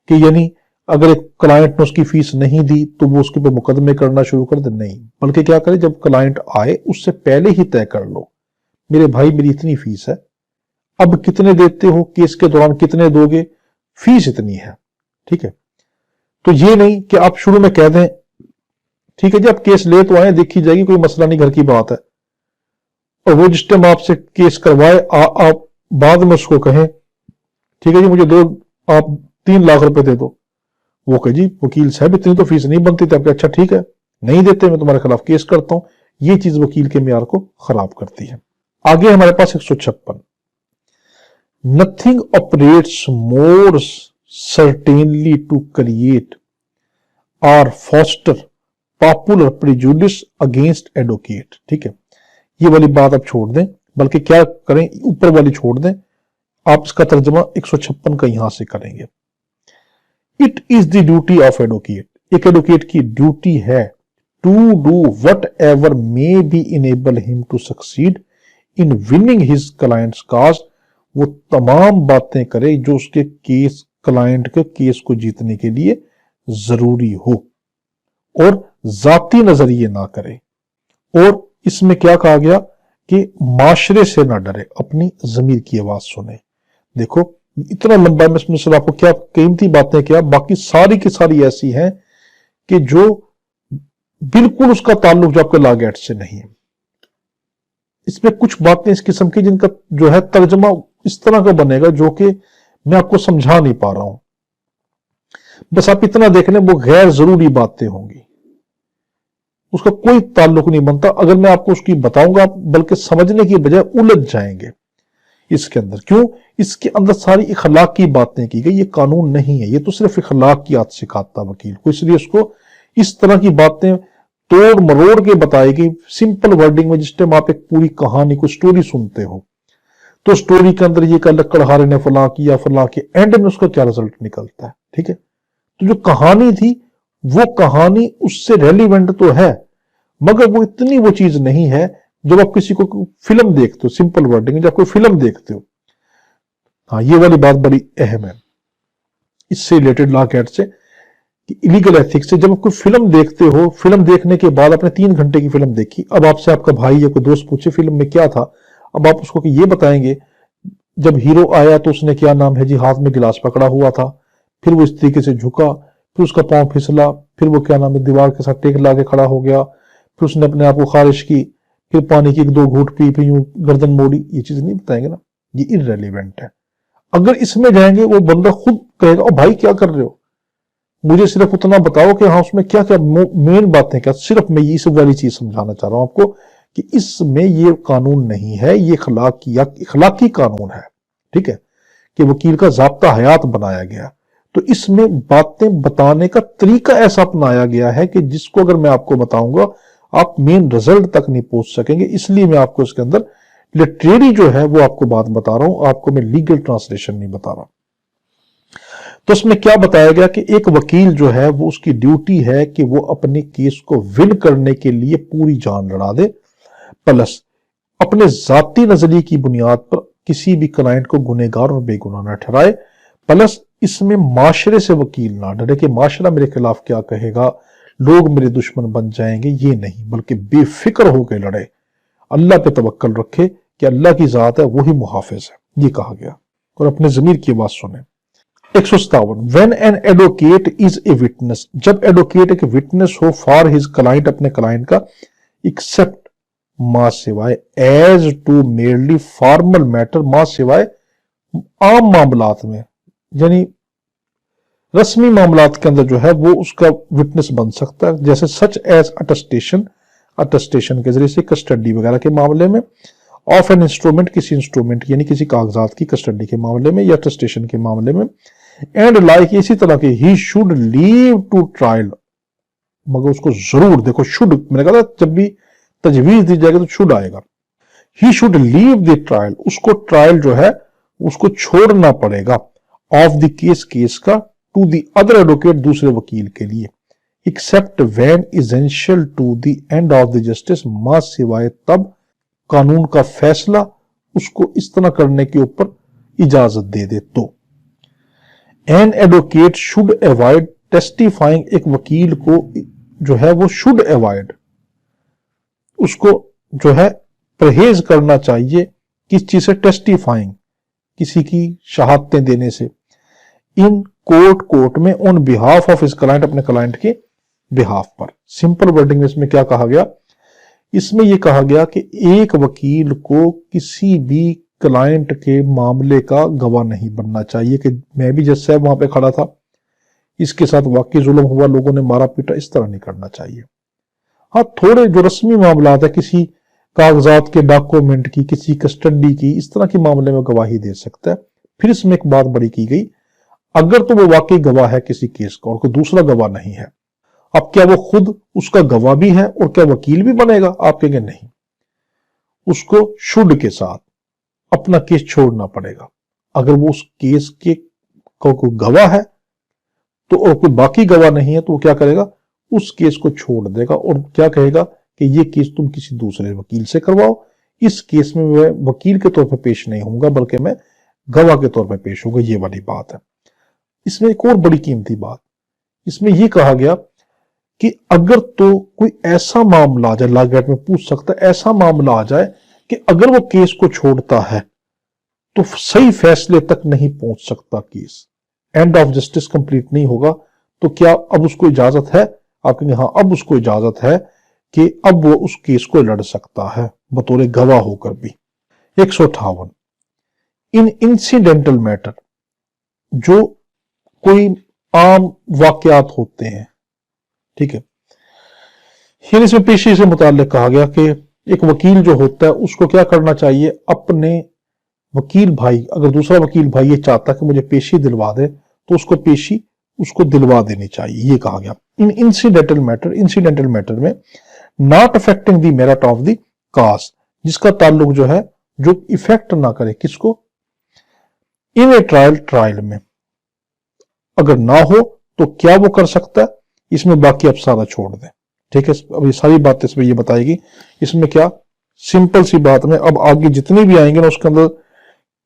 کہ یعنی اگر ایک کلائنٹ نے اس کی فیس نہیں دی تو وہ اس کے پہ مقدمے کرنا شروع کر دے، نہیں، بلکہ کیا کرے، جب کلائنٹ آئے اس سے پہلے ہی طے کر لو، میرے بھائی میری اتنی فیس ہے، اب کتنے دیتے ہو، کیس کے دوران کتنے دو گے، فیس اتنی ہے، ٹھیک ہے۔ تو یہ نہیں کہ آپ شروع میں کہہ دیں ٹھیک ہے جی آپ کیس لے تو آئیں، دیکھی جائے گی، کوئی مسئلہ نہیں، گھر کی بات ہے، اور وہ جس ٹائم آپ سے کیس کروائے آپ بعد میں اس کو کہیں ٹھیک ہے جی مجھے دو، آپ 3 لاکھ روپے دے دو، وہ کہ جی وکیل صاحب اتنی تو فیس نہیں بنتی تھی، آپ کہ اچھا ٹھیک ہے نہیں دیتے، میں تمہارے خلاف کیس کرتا ہوں، یہ چیز وکیل کے معیار کو خراب کرتی ہے۔ آگے ہمارے پاس 156 nothing operates more certainly to create or foster popular prejudices against advocate, ٹھیک ہے، یہ والی بات آپ چھوڑ دیں، بلکہ کیا کریں، اوپر والی چھوڑ دیں، آپ اس کا ترجمہ 156 کا یہاں سے کریں گے۔ It is the duty of advocate, ایک ایڈوکیٹ کی ڈیوٹی ہے to do whatever may be enable him to succeed in winning his clients cause, وہ تمام باتیں کرے جو اس کے کیس، کلائنٹ کے کیس کو جیتنے کے لیے ضروری ہو، اور ذاتی نظریے نہ کرے، اور اس میں کیا کہا گیا کہ معاشرے سے نہ ڈرے، اپنی ضمیر کی آواز سنے۔ دیکھو اتنا لمبا میں سے آپ کو کیا قیمتی باتیں کیا، باقی ساری کی ساری ایسی ہیں کہ جو بالکل اس کا تعلق جو آپ کے لا گیٹ سے نہیں ہے۔ اس میں کچھ باتیں اس قسم کی جن کا جو ہے ترجمہ اس طرح کا بنے گا جو کہ میں آپ کو سمجھا نہیں پا رہا ہوں، بس آپ اتنا دیکھ لیں وہ غیر ضروری باتیں ہوں گی، اس کا کوئی تعلق نہیں بنتا، اگر میں آپ کو اس کی بتاؤں گا بلکہ سمجھنے کی بجائے الجھ جائیں گے اس کے اندر۔ کیوں؟ اس کے اندر ساری اخلاق کی باتیں کی گئی، یہ قانون نہیں ہے، یہ تو صرف اخلاقیات سکھاتا وکیل کو، اس لیے اس کو اس طرح کی باتیں توڑ مروڑ کے بتائے گی سمپل ورڈنگ میں۔ جس ٹائم آپ ایک پوری کہانی کو سٹوری سنتے ہو تو سٹوری کے اندر یہ کہ لکڑہارے نے فلاں کیا فلاں کے اینڈ میں اس کا کیا رزلٹ نکلتا ہے، ٹھیک ہے، تو جو کہانی تھی وہ کہانی اس سے ریلیونٹ تو ہے، مگر وہ اتنی وہ چیز نہیں ہے۔ جب آپ کسی کو فلم دیکھتے ہو، سمپل ورڈنگ، جب کوئی فلم دیکھتے ہو، ہاں یہ والی بات بڑی اہم ہے اس سے ریلیٹڈ لا کیٹ سے، ایلیگل ایتھکس سے، جب آپ کوئی فلم دیکھتے ہو، فلم دیکھنے کے بعد آپ نے 3 گھنٹے کی فلم دیکھی، اب آپ سے آپ کا بھائی یا کوئی دوست پوچھے فلم میں کیا تھا، اب آپ اس کو یہ بتائیں گے جب ہیرو آیا تو اس نے کیا نام ہے جی ہاتھ میں گلاس پکڑا ہوا تھا، پھر وہ اس طریقے سے جھکا، پھر اس کا پاؤں پھسلا، پھر وہ کیا نام ہے دیوار کے ساتھ ٹیک لا کے کھڑا ہو گیا، پھر اس نے اپنے آپ کو خارش کی، پھر پانی کی 1-2 گھونٹ پی، پھر یوں گردن موڑی، یہ چیز نہیں بتائیں گے نا، یہ irrelevant ہے۔ اگر اس میں جائیں گے وہ بندہ خود کہے گا او بھائی کیا کر رہے ہو، مجھے صرف اتنا بتاؤ کہ ہاں اس میں کیا کیا مین باتیں کیا، صرف میں اس والی چیز سمجھانا چاہ رہا ہوں آپ کو کہ اس میں یہ قانون نہیں ہے، یہ اخلاقی قانون ہے، ٹھیک ہے، کہ وکیل کا ضابطہ حیات بنایا گیا، تو اس میں باتیں بتانے کا طریقہ ایسا اپنایا گیا ہے کہ جس کو اگر میں آپ کو بتاؤں گا آپ مین رزلٹ تک نہیں پہنچ سکیں گے، اس لیے میں آپ کو اس کے اندر لٹریری جو ہے وہ آپ کو بات بتا رہا ہوں، آپ کو میں لیگل ٹرانسلیشن نہیں بتا رہا۔ تو اس میں کیا بتایا گیا کہ ایک وکیل جو ہے وہ اس کی ڈیوٹی ہے کہ وہ اپنے کیس کو ون کرنے کے لیے پوری جان لڑا دے، پلس اپنے ذاتی نظریے کی بنیاد پر کسی بھی کلائنٹ کو گنہگار اور بے گناہ نہ ٹھہرائے، پلس اس میں معاشرے سے وکیل نہ ڈرے کہ معاشرہ میرے خلاف کیا کہے گا، لوگ میرے دشمن بن جائیں گے، یہ نہیں، بلکہ بے فکر ہو کے لڑے، اللہ پہ توکل رکھے کہ اللہ کی ذات ہے وہی محافظ ہے، یہ کہا گیا، اور اپنے ضمیر کی بات سنیں۔ 157 when an advocate is a witness، جب ایڈوکیٹ ایک witness who for his client، اپنے کلائنٹ کا، except ما سوائے as to merely formal matter، ما سوائے عام معاملات میں، یعنی رسمی معاملات کے اندر جو ہے وہ اس کا وٹنس بن سکتا ہے، جیسے such as attestation کے ذریعے سے، کسٹڈی وغیرہ کے معاملے میں، ऑफ एन इंस्ट्रूमेंट, किसी इंस्ट्रूमेंट यानी किसी कागजात की कस्टडी के मामले में या अटेस्टेशन के मामले में, एंड लाइक इसी तरह के, he should leave to trial, मगर उसको जरूर, देखो शुड मैंने कहा था जब भी तजवीज दी जाएगी तो शुड आएगा, he should leave the trial, उसको ट्रायल जो है उसको छोड़ना पड़ेगा, ऑफ द केस, केस का, टू द अदर एडवोकेट, दूसरे वकील के लिए, except when essential to the end of the justice, मा सिवाय तब कानून का फैसला उसको इस तरह करने के ऊपर इजाजत दे दे तो। N advocate should avoid testifying, एक वकील को जो है वो शुड अवॉइड, उसको जो है परहेज करना चाहिए किस चीज से, टेस्टिफाइंग, किसी की शहादतें देने से, इन कोर्ट, कोर्ट में, on behalf of his client, अपने क्लाइंट के बिहाफ पर। सिंपल वर्डिंग में इसमें क्या कहा गया, इसमें यह कहा गया कि एक वकील को किसी भी क्लाइंट के मामले का गवाह नहीं बनना चाहिए कि मैं भी जज साहब वहां पे खड़ा था, इसके साथ वाकई जुल्म हुआ, लोगों ने मारा पीटा, इस तरह नहीं करना चाहिए। हाँ, थोड़े जो रस्मी मामला है, किसी कागजात के डॉक्यूमेंट की, किसी कस्टडी की, इस तरह के मामले में गवाही दे सकता है। फिर इसमें एक बात बड़ी की गई, अगर तो वो वाकई गवाह है किसी केस का और कोई दूसरा गवाह नहीं है, अब क्या वो खुद उसका गवाह भी है और क्या वकील भी बनेगा? आप कहेंगे नहीं, उसको शुड के साथ अपना केस छोड़ना पड़ेगा। अगर वो उस केस के कोई गवाह है तो, और कोई बाकी गवाह नहीं है, तो वो क्या करेगा, उस केस को छोड़ देगा और क्या कहेगा कि ये केस तुम किसी दूसरे वकील से करवाओ, इस केस में मैं वकील के तौर पर पेश नहीं होऊंगा बल्कि मैं गवाह के तौर पर पेश होगा। ये वाली बात है। इसमें एक और बड़ी कीमती बात, इसमें यह कहा गया कि अगर तो कोई ऐसा मामला आ जाए, लॉ गेट में पूछ सकता है, ऐसा मामला आ जाए कि अगर वो केस को छोड़ता है तो सही फैसले तक नहीं पहुंच सकता, case end of justice complete नहीं होगा, तो क्या अब उसको इजाजत है? आप कहेंगे हाँ, अब उसको इजाजत है कि अब वो उस केस को लड़ सकता है बतौर गवाह होकर भी। 158, इन इंसिडेंटल मैटर, जो कोई आम वाकयात होते हैं, ठीक है, फिर इसमें पेशी से मुताल्लिक कहा गया कि एक वकील जो होता है उसको क्या करना चाहिए, अपने वकील भाई, अगर दूसरा वकील भाई ये चाहता है कि मुझे पेशी दिलवा दे तो उसको पेशी उसको दिलवा देनी चाहिए। ये कहा गया इन इंसिडेंटल मैटर, इंसिडेंटल मैटर में not affecting the merit of the cause, जिसका ताल्लुक जो है, जो इफेक्ट ना करे किसको, इन ए ट्रायल, ट्रायल में अगर ना हो तो क्या वो कर सकता है, इसमें बाकी अब सारा छोड़ दें। ठीक है, अब ये सारी बातें इसमें ये बताएगी, इसमें क्या सिंपल सी बात में अब आगे जितनी भी आएंगे ना उसके अंदर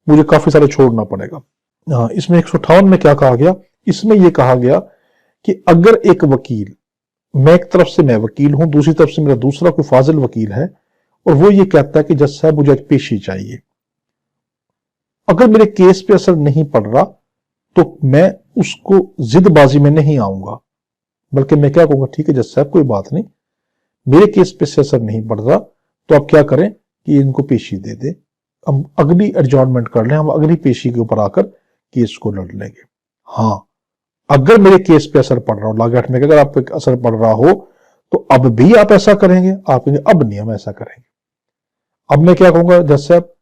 मुझे काफी सारे छोड़ना पड़ेगा। हाँ, इसमें 158 में क्या कहा गया, इसमें यह कहा गया कि अगर एक वकील, मैं एक तरफ से मैं वकील हूं, दूसरी तरफ से मेरा दूसरा कोई फाजिल वकील है और वो ये कहता है कि जज साहब मुझे आज पेशी चाहिए, अगर मेरे केस पे असर नहीं पड़ रहा तो मैं उसको जिदबाजी में नहीं आऊंगा, बल्कि मैं क्या कहूंगा, ठीक है जज साहब कोई बात नहीं, मेरे केस पे से असर नहीं पड़ रहा तो आप क्या करें कि इनको पेशी दे दे, हम अगली एडजॉर्नमेंट कर लें, हम अगली पेशी के ऊपर आकर केस को लड़ लेंगे। हाँ, अगर मेरे केस पे असर पड़ रहा हो, लागत में अगर आप पे असर पड़ रहा हो तो अब भी आप ऐसा करेंगे? आप कहेंगे अब नहीं हम ऐसा करेंगे, अब मैं क्या कहूंगा, जज साहब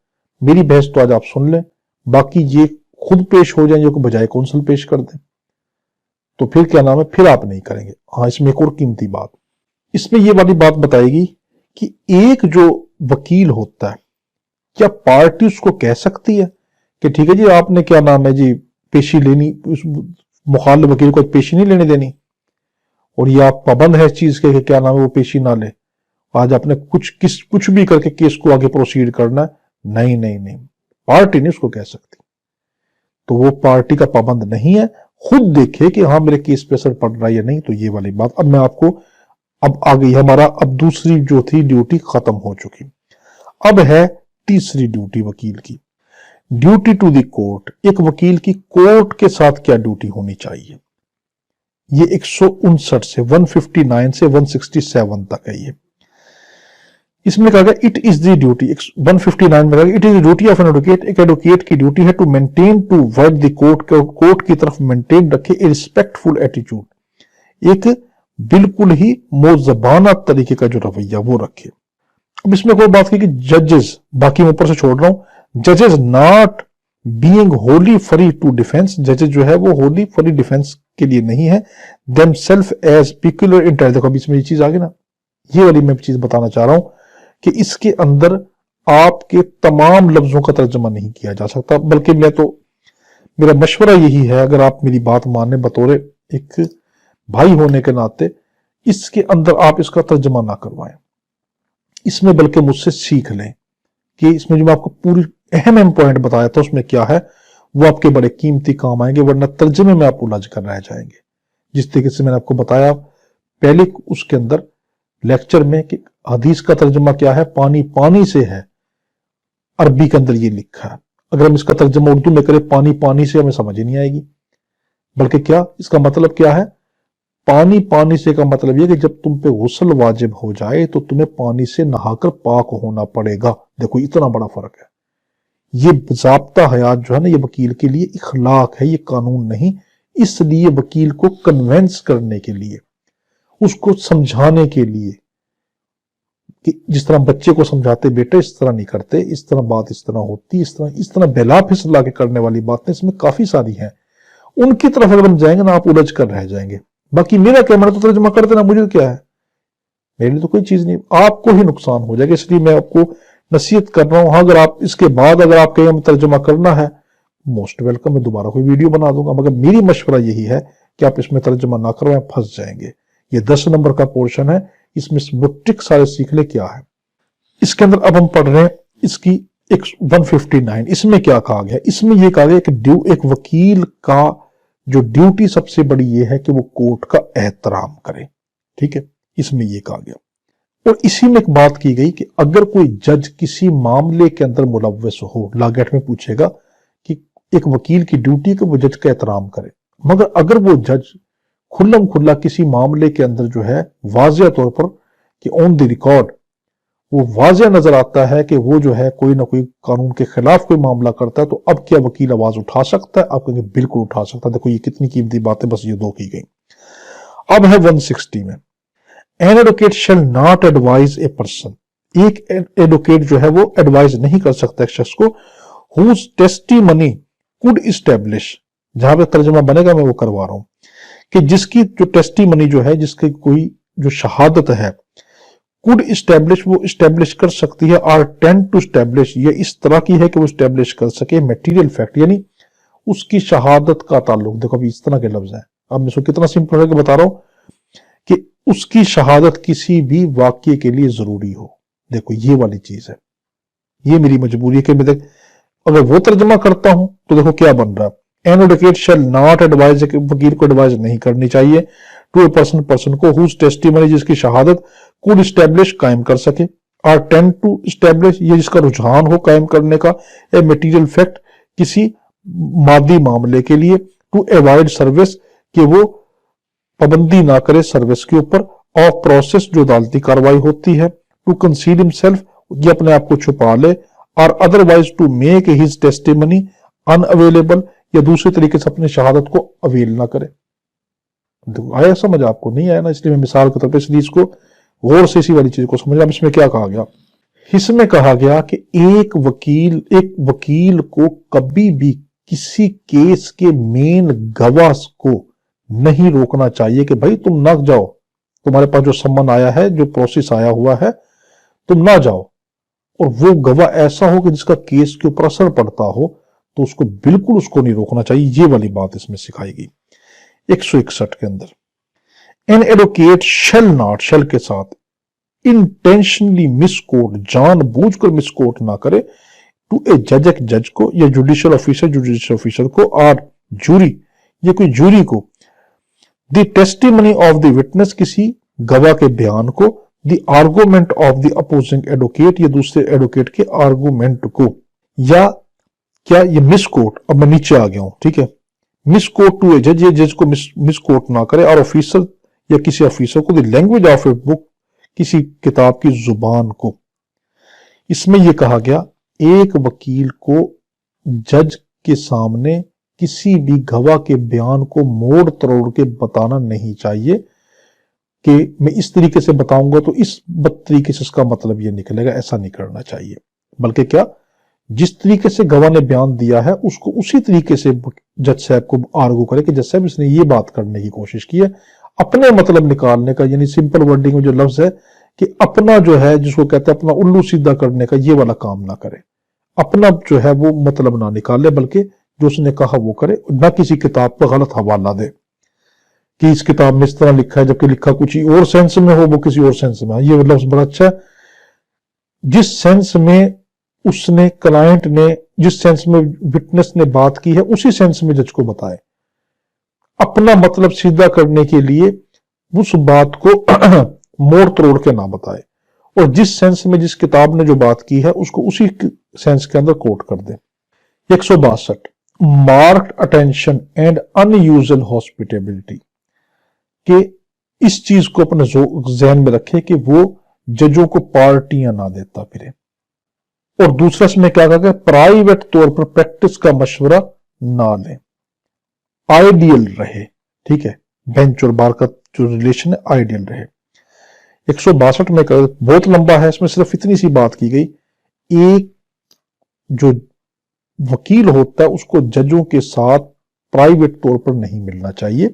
मेरी बहस तो आज आप सुन लें, बाकी ये खुद पेश हो जाए, बजाय कौंसल पेश कर दें, तो फिर क्या नाम है, फिर आप नहीं करेंगे। हाँ, इसमें एक और कीमती बात, इसमें ये वाली बात बताएगी कि एक जो वकील होता है, क्या पार्टी उसको कह सकती है कि ठीक है जी आपने क्या नाम है जी पेशी लेनी, उस मुखालिफ वकील को पेशी नहीं लेने देनी, और ये आप पाबंद है इस चीज के कि क्या नाम है वो पेशी ना ले, आज आपने कुछ भी करके केस को आगे प्रोसीड करना है, नहीं नहीं नहीं, पार्टी नहीं उसको कह सकती, तो वो पार्टी का पाबंद नहीं है, खुद देखे कि हाँ मेरे केस पे असर पड़ रहा है या नहीं। तो ये वाली बात अब मैं आपको, अब आ गई हमारा, अब दूसरी जो थी ड्यूटी खत्म हो चुकी, अब है तीसरी ड्यूटी वकील की, ड्यूटी टू द कोर्ट। एक वकील की कोर्ट के साथ क्या ड्यूटी होनी चाहिए, ये 159 से 159 से 167 तक है। ये इसमें कहा गया इट इज द ड्यूटी, 159 में कहा गया it is the duty of an advocate, एक एडवोकेट की ड्यूटी है to maintain toward the court, court की तरफ मेंटेन रखे ए रिस्पेक्टफुल एटीट्यूड, एक बिल्कुल ही मोजबाना तरीके का जो रवैया वो रखे। اب اس میں کوئی بات کی کہ ججز، باقی میں اوپر سے چھوڑ رہا ہوں، ججز not being wholly free to defence, ججز جو ہے وہ ہولی فری ڈیفینس کے لیے نہیں ہے، them self as peculiar interest. دیکھو ابھی اس میں یہ چیز آگے نا، یہ والی میں چیز بتانا چاہ رہا ہوں کہ اس کے اندر آپ کے تمام لفظوں کا ترجمہ نہیں کیا جا سکتا، بلکہ میرا مشورہ یہی ہے، اگر آپ میری بات مانیں بطور ایک بھائی ہونے کے ناطے، اس کے اندر آپ اس کا ترجمہ نہ کروائیں، اس میں بلکہ مجھ سے سیکھ لیں کہ اس میں جو میں آپ کو پوری اہم پوائنٹ بتایا تھا اس میں کیا ہے، وہ آپ کے بڑے قیمتی کام آئیں گے، ورنہ ترجمے میں آپ الجھ کر رہ جائیں گے. جس طریقے سے میں نے آپ کو بتایا پہلے اس کے اندر لیکچر میں کہ حدیث کا ترجمہ کیا ہے، پانی پانی سے ہے، عربی کے اندر یہ لکھا ہے. اگر ہم اس کا ترجمہ اردو میں کریں پانی پانی سے، ہمیں سمجھ ہی نہیں آئے گی. بلکہ کیا اس کا مطلب کیا ہے، پانی پانی سے کا مطلب یہ کہ جب تم پہ غسل واجب ہو جائے تو تمہیں پانی سے نہا کر پاک ہونا پڑے گا. دیکھو اتنا بڑا فرق ہے. یہ ضابطہ حیات جو ہے نا، یہ وکیل کے لیے اخلاق ہے، یہ قانون نہیں. اس لیے وکیل کو کنونس کرنے کے لیے، اس کو سمجھانے کے لیے، کہ جس طرح بچے کو سمجھاتے بیٹے اس طرح نہیں کرتے، اس طرح بات اس طرح ہوتی، اس طرح بلا پھسلا کے کرنے والی باتیں اس میں کافی ساری ہیں. ان کی طرف اگر ہم جائیں گے نا، آپ الجھ کر رہ جائیں گے. باقی میرا کیا، میں نے تو ترجمہ کر دینا، مجھے کیا ہے، میرے لیے تو کوئی چیز نہیں، آپ کو ہی نقصان ہو جائے گا. اس لیے میں آپ کو نصیحت کر رہا ہوں. ہاں اگر آپ اس کے بعد اگر آپ کہیں ہمیں ترجمہ کرنا ہے، موسٹ ویلکم، میں دوبارہ کوئی ویڈیو بنا دوں گا، مگر میری مشورہ یہی ہے کہ آپ اس میں ترجمہ نہ کروائیں، پھنس جائیں گے. یہ 10 نمبر کا پورشن ہے، اس میں وہ ٹرک سارے سیکھ لے کیا ہے. اس کے اندر اب ہم پڑھ رہے ہیں اس کی 159. اس میں کیا کہا گیا، اس میں یہ کہا گیا کہ ایک وکیل کا جو ڈیوٹی سب سے بڑی یہ ہے کہ وہ کورٹ کا احترام کرے. ٹھیک ہے، اس میں یہ کہا گیا. اور اسی میں ایک بات کی گئی کہ اگر کوئی جج کسی معاملے کے اندر ملوث ہو، لاگٹ میں پوچھے گا کہ ایک وکیل کی ڈیوٹی کہ وہ جج کا احترام کرے، مگر اگر وہ جج کھلم کھلا کسی معاملے کے اندر جو ہے واضح طور پر کہ آن دی ریکارڈ وہ واضح نظر آتا ہے کہ وہ جو ہے کوئی نہ کوئی قانون کے خلاف کوئی معاملہ کرتا ہے، تو اب کیا وکیل آواز اٹھا سکتا ہے؟ آپ کہیں گے بالکل اٹھا سکتا ہے. دیکھو یہ کتنی قیمتی باتیں بس یہ دو کی گئی. اب ہے 160 میں، An advocate shall not advise a person. ایک ایڈوکیٹ جو ہے وہ ایڈوائز نہیں کر سکتا ایک شخص کو whose testimony could establish، جہاں پہ ترجمہ بنے گا میں وہ کروا رہا ہوں، کہ جس کی جو ٹیسٹیمنی جو ہے، جس کی کوئی جو شہادت ہے، could establish وہ اسٹیبلش کر سکتی ہے، or tend to establish یہ اس طرح کی ہے کہ وہ اسٹیبلش کر سکے material fact، یعنی اس کی شہادت کا تعلق. دیکھو ابھی اس طرح کے لفظ ہیں، اب میں اس کو کتنا سمپل ہے کہ بتا رہا ہوں کہ اس کی شہادت کسی بھی واقعے کے لیے ضروری ہو. دیکھو یہ والی چیز ہے، یہ میری مجبوری ہے کہ میں اگر وہ ترجمہ کرتا ہوں تو دیکھو کیا بن رہا ہے. An advocate shall not advise، وکیل کو ایڈوائز نہیں کرنی چاہیے to a person کو whose testimony جس کی شہادت could establish قائم کر سکے، or tend to establish یہ جس کا رجحان ہو قائم کرنے کا، a material fact کسی مادی معاملے کے لیے، to avoid service کہ وہ پابندی نہ کرے سروس کے اوپر، آف پروسیس جو عدالتی کاروائی ہوتی ہے، ٹو کنسیل ہمسیلف یہ اپنے آپ کو چھپا لے، اور otherwise to make his testimony unavailable یا دوسرے طریقے سے اپنے شہادت کو اویل نہ کرے. آیا سمجھ؟ آپ کو نہیں آیا نا، اس لیے میں مثال کے طور پہ اس لیے اس کو غور سے اسی والی چیز کو سمجھا. اس میں کیا کہا گیا، اس میں کہا گیا کہ ایک وکیل کو کبھی بھی کسی کیس کے مین گواہ کو نہیں روکنا چاہیے کہ بھائی تم نہ جاؤ، تمہارے پاس جو سمن آیا ہے، جو پروسیس آیا ہوا ہے، تم نہ جاؤ. اور وہ گواہ ایسا ہو کہ جس کا کیس کے اوپر اثر پڑتا ہو تو اس کو بالکل اس کو نہیں روکنا چاہیے. یہ والی بات اس میں سکھائی گئی 161 کے اندر. An advocate shall not، shall کے ساتھ intentionally misquote، جان بوجھ کر misquote نہ کرے to a judge، ایک جج کو، یا جوڈیشل آفیسر کو، اور جوری یا کوئی جوری کو، دی ٹیسٹیمنی آف دی وٹنس کسی گواہ کے بیان کو، the argument of the opposing advocate یا دوسرے ایڈوکیٹ کے آرگومنٹ کو، یا کیا یہ مس کوٹ. اب میں نیچے آ گیا ہوں، ٹھیک ہے. مس کوٹ ٹو اے جج، یہ جج کو مس کوٹ نہ کرے، اور آفیسر یا کسی آفیسر کو، دی لینگویج آف اے بک کسی کتاب کی زبان کو. اس میں یہ کہا گیا ایک وکیل کو جج کے سامنے کسی بھی گواہ کے بیان کو موڑ تروڑ کے بتانا نہیں چاہیے. کہ میں اس طریقے سے بتاؤں گا تو اس تریقے سے اس کا مطلب یہ نکلے گا، ایسا نہیں کرنا چاہیے، بلکہ کیا جس طریقے سے گواہ نے بیان دیا ہے اس کو اسی طریقے سے جج صاحب کو آرگو کرے کہ جج صاحب اس نے یہ بات کرنے کی کوشش کی ہے، اپنے مطلب نکالنے کا، یعنی سمپل ورڈنگ میں جو لفظ ہے کہ اپنا جو ہے جس کو کہتے ہیں اپنا الو سیدھا کرنے کا، یہ والا کام نہ کرے، اپنا جو ہے وہ مطلب نہ نکالے، بلکہ جو اس نے کہا وہ کرے، نہ کسی کتاب پر غلط حوالہ دے کہ اس کتاب میں اس طرح لکھا ہے جبکہ لکھا کچھ اور سینس میں ہو، وہ کسی اور سینس میں۔ یہ لفظ بڑا اچھا ہے، جس سینس میں اس نے کلائنٹ نے، جس سینس میں وٹنس نے بات کی ہے اسی سینس میں جج کو بتائے، اپنا مطلب سیدھا کرنے کے لیے اس بات کو موڑ توڑ کے نہ بتائے، اور جس سینس میں جس کتاب نے جو بات کی ہے اس کو اسی سینس کے اندر کوٹ کر دے۔ 162 marked attention and unusual hospitality, کہ اس چیز کو اپنے ذہن میں رکھے کہ وہ ججوں کو پارٹیاں نہ دیتا پھرے، اور دوسرا اس میں کیا کہا کہ پرائیویٹ طور پر پریکٹس کا مشورہ نہ لیں، آئیڈیل رہے، ٹھیک ہے، بینچ اور بار کا جو ریلیشن ہے آئیڈیل رہے۔ 162 میں بہت لمبا ہے، اس میں صرف اتنی سی بات کی گئی، ایک جو وکیل ہوتا ہے اس کو ججوں کے ساتھ پرائیویٹ طور پر نہیں ملنا چاہیے،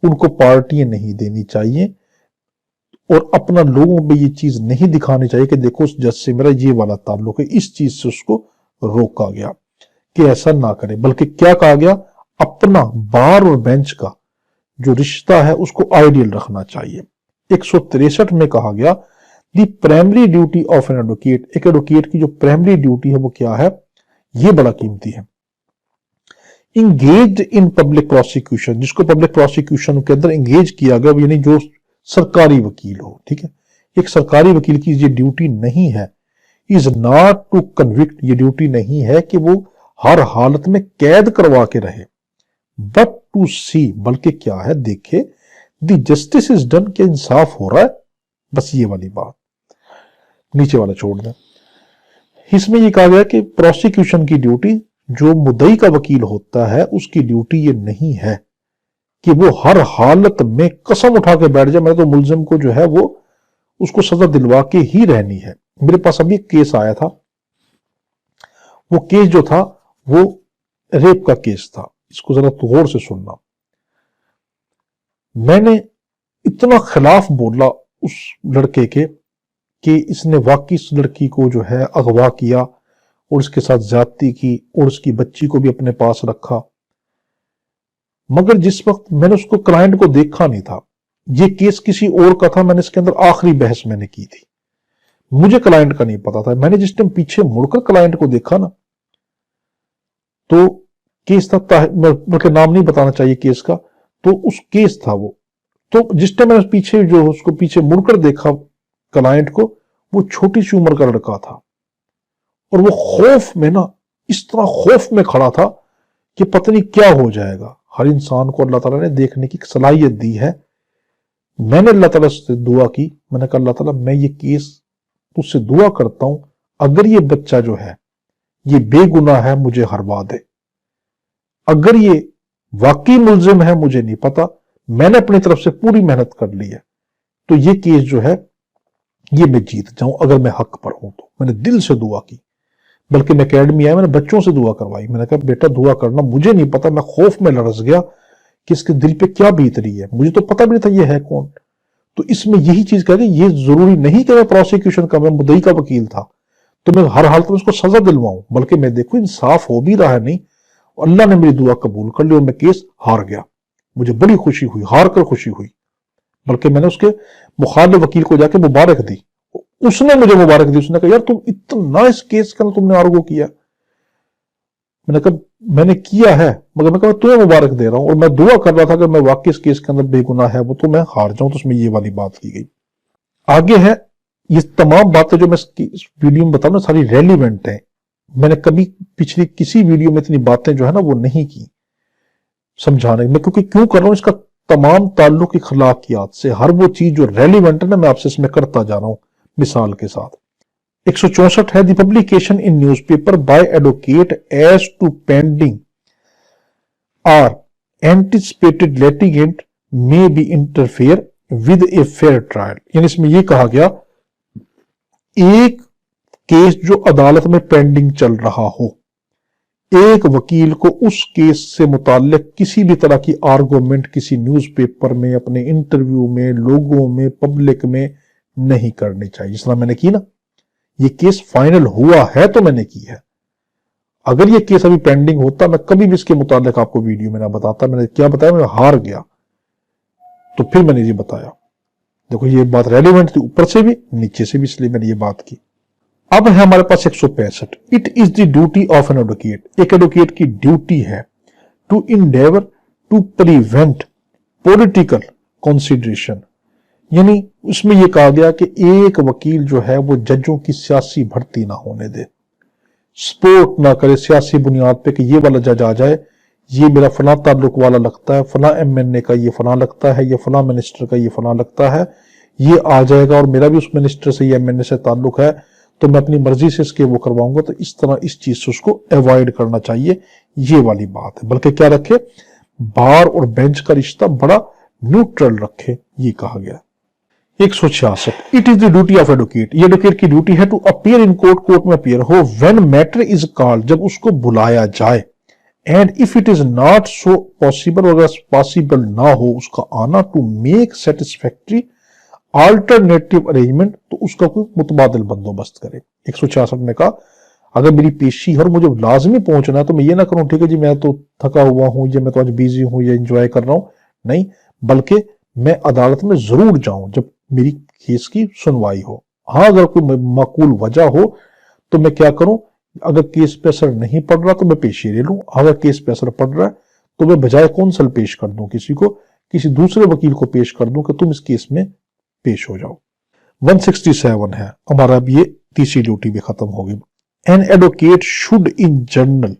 ان کو پارٹیاں نہیں دینی چاہیے، اور اپنا لوگوں پہ یہ چیز نہیں دکھانی چاہیے کہ دیکھو اس جج سے میرا یہ والا تعلق ہے، اس چیز سے اس کو روکا گیا کہ ایسا نہ کرے، بلکہ کیا کہا گیا، اپنا بار اور بینچ کا جو رشتہ ہے اس کو آئیڈیل رکھنا چاہیے۔ 163 میں کہا گیا the primary duty of an advocate, ایک ایڈوکیٹ کی جو پرائمری ڈیوٹی ہے وہ کیا ہے، یہ بڑا قیمتی ہے۔ انگیجڈ ان پبلک پروسیکیوشن، جس کو پبلک پروسیکیوشن کے اندر انگیج کیا گیا، یعنی جو سرکاری وکیل ہو، ٹھیک ہے، ایک سرکاری وکیل کی یہ ڈیوٹی نہیں ہے، از ناٹ ٹو کنوکٹ، یہ ڈیوٹی نہیں ہے کہ وہ ہر حالت میں قید کروا کے رہے، بٹ ٹو سی، بلکہ کیا ہے دیکھے، دی جسٹس از ڈن، کہ انصاف ہو رہا ہے، بس یہ والی بات، نیچے والا چھوڑ دیں۔ اس میں یہ کہا گیا کہ پروسیکیوشن کی ڈیوٹی، جو مدعی کا وکیل ہوتا ہے اس کی ڈیوٹی یہ نہیں ہے کہ وہ ہر حالت میں قسم اٹھا کے بیٹھ جائے میں تو ملزم کو جو ہے وہ اس کو سزا دلوا کے ہی رہنی ہے۔ میرے پاس ابھی ایک کیس آیا تھا، وہ کیس جو تھا وہ ریپ کا کیس تھا، اس کو ذرا غور سے سننا۔ میں نے اتنا خلاف بولا اس لڑکے کے کہ اس نے واقعی اس لڑکی کو جو ہے اغوا کیا اور اس کے ساتھ زیادتی کی اور اس کی بچی کو بھی اپنے پاس رکھا، مگر جس وقت میں نے اس کو کلائنٹ کو دیکھا نہیں تھا، یہ کیس کسی اور کا تھا، میں نے اس کے اندر آخری بحث میں نے کی تھی، مجھے کلائنٹ کا نہیں پتا تھا، میں نے جس ٹائم پیچھے مڑ کر کلائنٹ کو دیکھا نا تو کیس تھا، بلکہ نام نہیں بتانا چاہیے کیس کا، تو اس کیس تھا وہ، تو جس ٹائم میں نے پیچھے جو اس کو پیچھے مڑ کر دیکھا کلائنٹ کو، وہ چھوٹی سی عمر کا لڑکا تھا، اور وہ خوف میں نا اس طرح خوف میں کھڑا تھا کہ پتہ نہیں کیا ہو جائے گا۔ ہر انسان کو اللہ تعالیٰ نے دیکھنے کی صلاحیت دی ہے، میں نے اللہ تعالیٰ سے دعا کی، میں نے کہا اللہ تعالیٰ میں یہ کیس تجھ سے دعا کرتا ہوں، اگر یہ بچہ جو ہے یہ بے گناہ ہے مجھے ہروا دے، اگر یہ واقعی ملزم ہے مجھے نہیں پتا، میں نے اپنی طرف سے پوری محنت کر لی ہے، تو یہ کیس جو ہے یہ میں جیت جاؤں اگر میں حق پر ہوں تو۔ میں نے دل سے دعا کی، بلکہ میں اکیڈمی آیا، میں نے بچوں سے دعا کروائی، میں نے کہا بیٹا دعا کرنا، مجھے نہیں پتا، میں خوف میں لرز گیا کہ اس کے دل پہ کیا بیت رہی ہے، مجھے تو پتا بھی نہیں تھا یہ ہے کون۔ تو اس میں یہی چیز کہا کہ یہ ضروری نہیں کہ میں پروسیکیوشن کا، میں مدعی کا وکیل تھا تو میں ہر حالت میں اس کو سزا دلواؤں، بلکہ میں دیکھوں انصاف ہو بھی رہا ہے نہیں، اللہ نے میری دعا قبول کر لی اور میں کیس ہار گیا، مجھے بڑی خوشی ہوئی، ہار کر خوشی ہوئی، بلکہ میں نے اس کے مخالف وکیل کو جا کے مبارک دی، اس نے مجھے مبارک دی، اس نے کہا یار تم اتنا اس کیس کا تم نے آرگو کیا، میں نے کہا میں نے کیا ہے مگر میں کہا تمہیں مبارک دے رہا ہوں، اور میں دعا کر رہا تھا کہ میں واقعی اس کیس کے اندر بے گناہ ہے وہ تو میں ہار جاؤں، تو اس میں یہ والی بات کی گئی۔ آگے ہے یہ تمام باتیں جو میں اس ویڈیو میں بتاؤں نا ساری ریلیونٹ ہیں، میں نے کبھی پچھلی کسی ویڈیو میں اتنی باتیں جو ہے نا وہ نہیں کی سمجھانے میں، کیونکہ کیوں کر رہا ہوں، اس کا تمام تعلق اخلاقیات سے، ہر وہ چیز جو ریلیونٹ ہے نا میں آپ سے اس میں کرتا جا رہا ہوں مثال کے ساتھ۔ 164 ہے the publication in newspaper by advocate as to pending or anticipated litigant may be interfere with a fair trial, यानी इसमें ये कहा गया एक केस जो अदालत में पेंडिंग चल रहा हो, एक वकील को उस केस से मुताल्लिक किसी भी तरह की आर्गुमेंट किसी न्यूज़पेपर में, अपने इंटरव्यू में, लोगों में, पब्लिक में नहीं करनी चाहिए। जिस तरह मैंने की ना, ये केस फाइनल हुआ है तो मैंने की है। अगर ये केस अभी पेंडिंग होता, मैं कभी भी इसके मुताल्लिक आपको वीडियो में ना बताता। मैंने क्या बताया, मैं हार गया तो फिर मैंने ये बताया। देखो ये बात रेलिवेंट थी ऊपर से भी नीचे से भी, इसलिए मैंने ये बात की। अब है हमारे पास 165, it is the duty of an advocate, एक एडवोकेट की ड्यूटी है to endeavour to prevent political consideration, यानी उसमें यह कहा गया कि एक वकील जो है वो जजों की सियासी भर्ती ना होने दे, सपोर्ट ना करे सियासी बुनियाद पे कि ये वाला जज आ जाए, ये मेरा फला ताल्लुक वाला लगता है, फला एमएनए का ये फला लगता है, ये फला मिनिस्टर का ये फला लगता है, ये आ जाएगा और मेरा भी उस मिनिस्टर से ये एमएनए से ताल्लुक है तो मैं अपनी मर्जी से इसके वो करवाऊंगा। तो इस तरह इस चीज से उसको अवॉइड करना चाहिए, ये वाली बात है। बल्कि क्या रखे, बार और बेंच का रिश्ता बड़ा न्यूट्रल रखे, ये कहा गया। 166, it is the duty of advocate, ये एडवोकेट की ड्यूटी है to appear in court, court में अपीयर हो, व्हेन मैटर इज कॉल्ड, जब उसको बुलाया जाए, and if it is not so possible, अगर पॉसिबल ना हो उसका आना, to make satisfactory alternative arrangement, तो उसका कोई मुतबादिल बंदोबस्त करे। 166 में कहा अगर मेरी पेशी है और मुझे लाजमी पहुंचना है तो मैं ये ना करूं ठीक है जी मैं तो थका हुआ हूं, या मैं तो आज बिजी हूं, या एंजॉय कर रहा हूं, नहीं, बल्कि मैं अदालत में जरूर जाऊं जब मेरी केस की सुनवाई हो। हाँ, अगर कोई माकूल वजह हो तो मैं क्या करूं, अगर केस पे असर नहीं पड़ रहा तो मैं पेशी ले लूं, अगर केस पे असर पड़ रहा है तो मैं बजाय कौंसल पेश कर दूं किसी को, किसी दूसरे वकील को पेश कर दूं कि तुम इस केस में पेश हो जाओ। 167 है हमारा, अब ये तीसरी ड्यूटी भी खत्म होगी। An advocate should in general,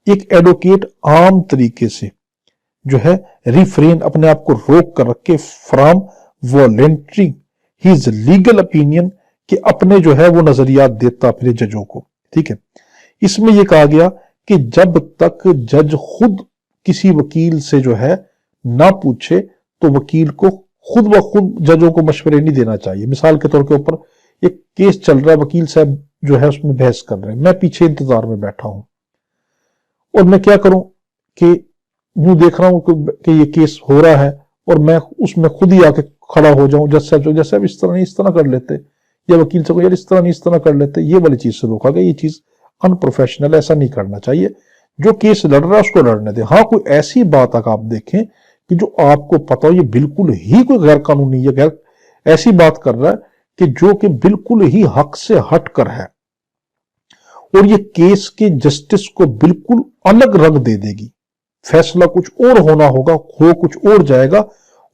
एक एडवोकेट आम तरीके से जो है रिफ्रेन, अपने आप को रोक कर रखे, from volunteering his legal opinion, कि अपने जो है वो नजरियात देता फिर जजों को। ठीक है, इसमें यह कहा गया कि जब तक जज खुद किसी वकील से जो है ना पूछे तो वकील को खुद ब खुद जजों को मशवरे नहीं देना चाहिए। मिसाल के तौर के ऊपर एक केस चल रहा है, वकील साहब जो है उसमें बहस कर रहे हैं, मैं पीछे इंतजार में बैठा हूं और मैं क्या करूं कि यूं देख रहा हूं कि ये केस हो रहा है और मैं उसमें खुद ही आके खड़ा हो जाऊं, जज साहब जैसे अब इस तरह कर लेते, या वकील से यार इस तरह कर लेते, ये वाली चीज से रोका गया। ये चीज अनप्रोफेशनल, ऐसा नहीं करना चाहिए। जो केस लड़ रहा है उसको लड़ने दे। हाँ, कोई ऐसी बात अगर आप देखें कि जो आपको पता हो ये बिल्कुल ही कोई गैर कानूनी या गैर ऐसी बात कर रहा है कि जो कि बिल्कुल ही हक से हट कर है और ये केस के जस्टिस को बिल्कुल अलग रंग दे देगी, फैसला कुछ और होना होगा, हो कुछ और जाएगा,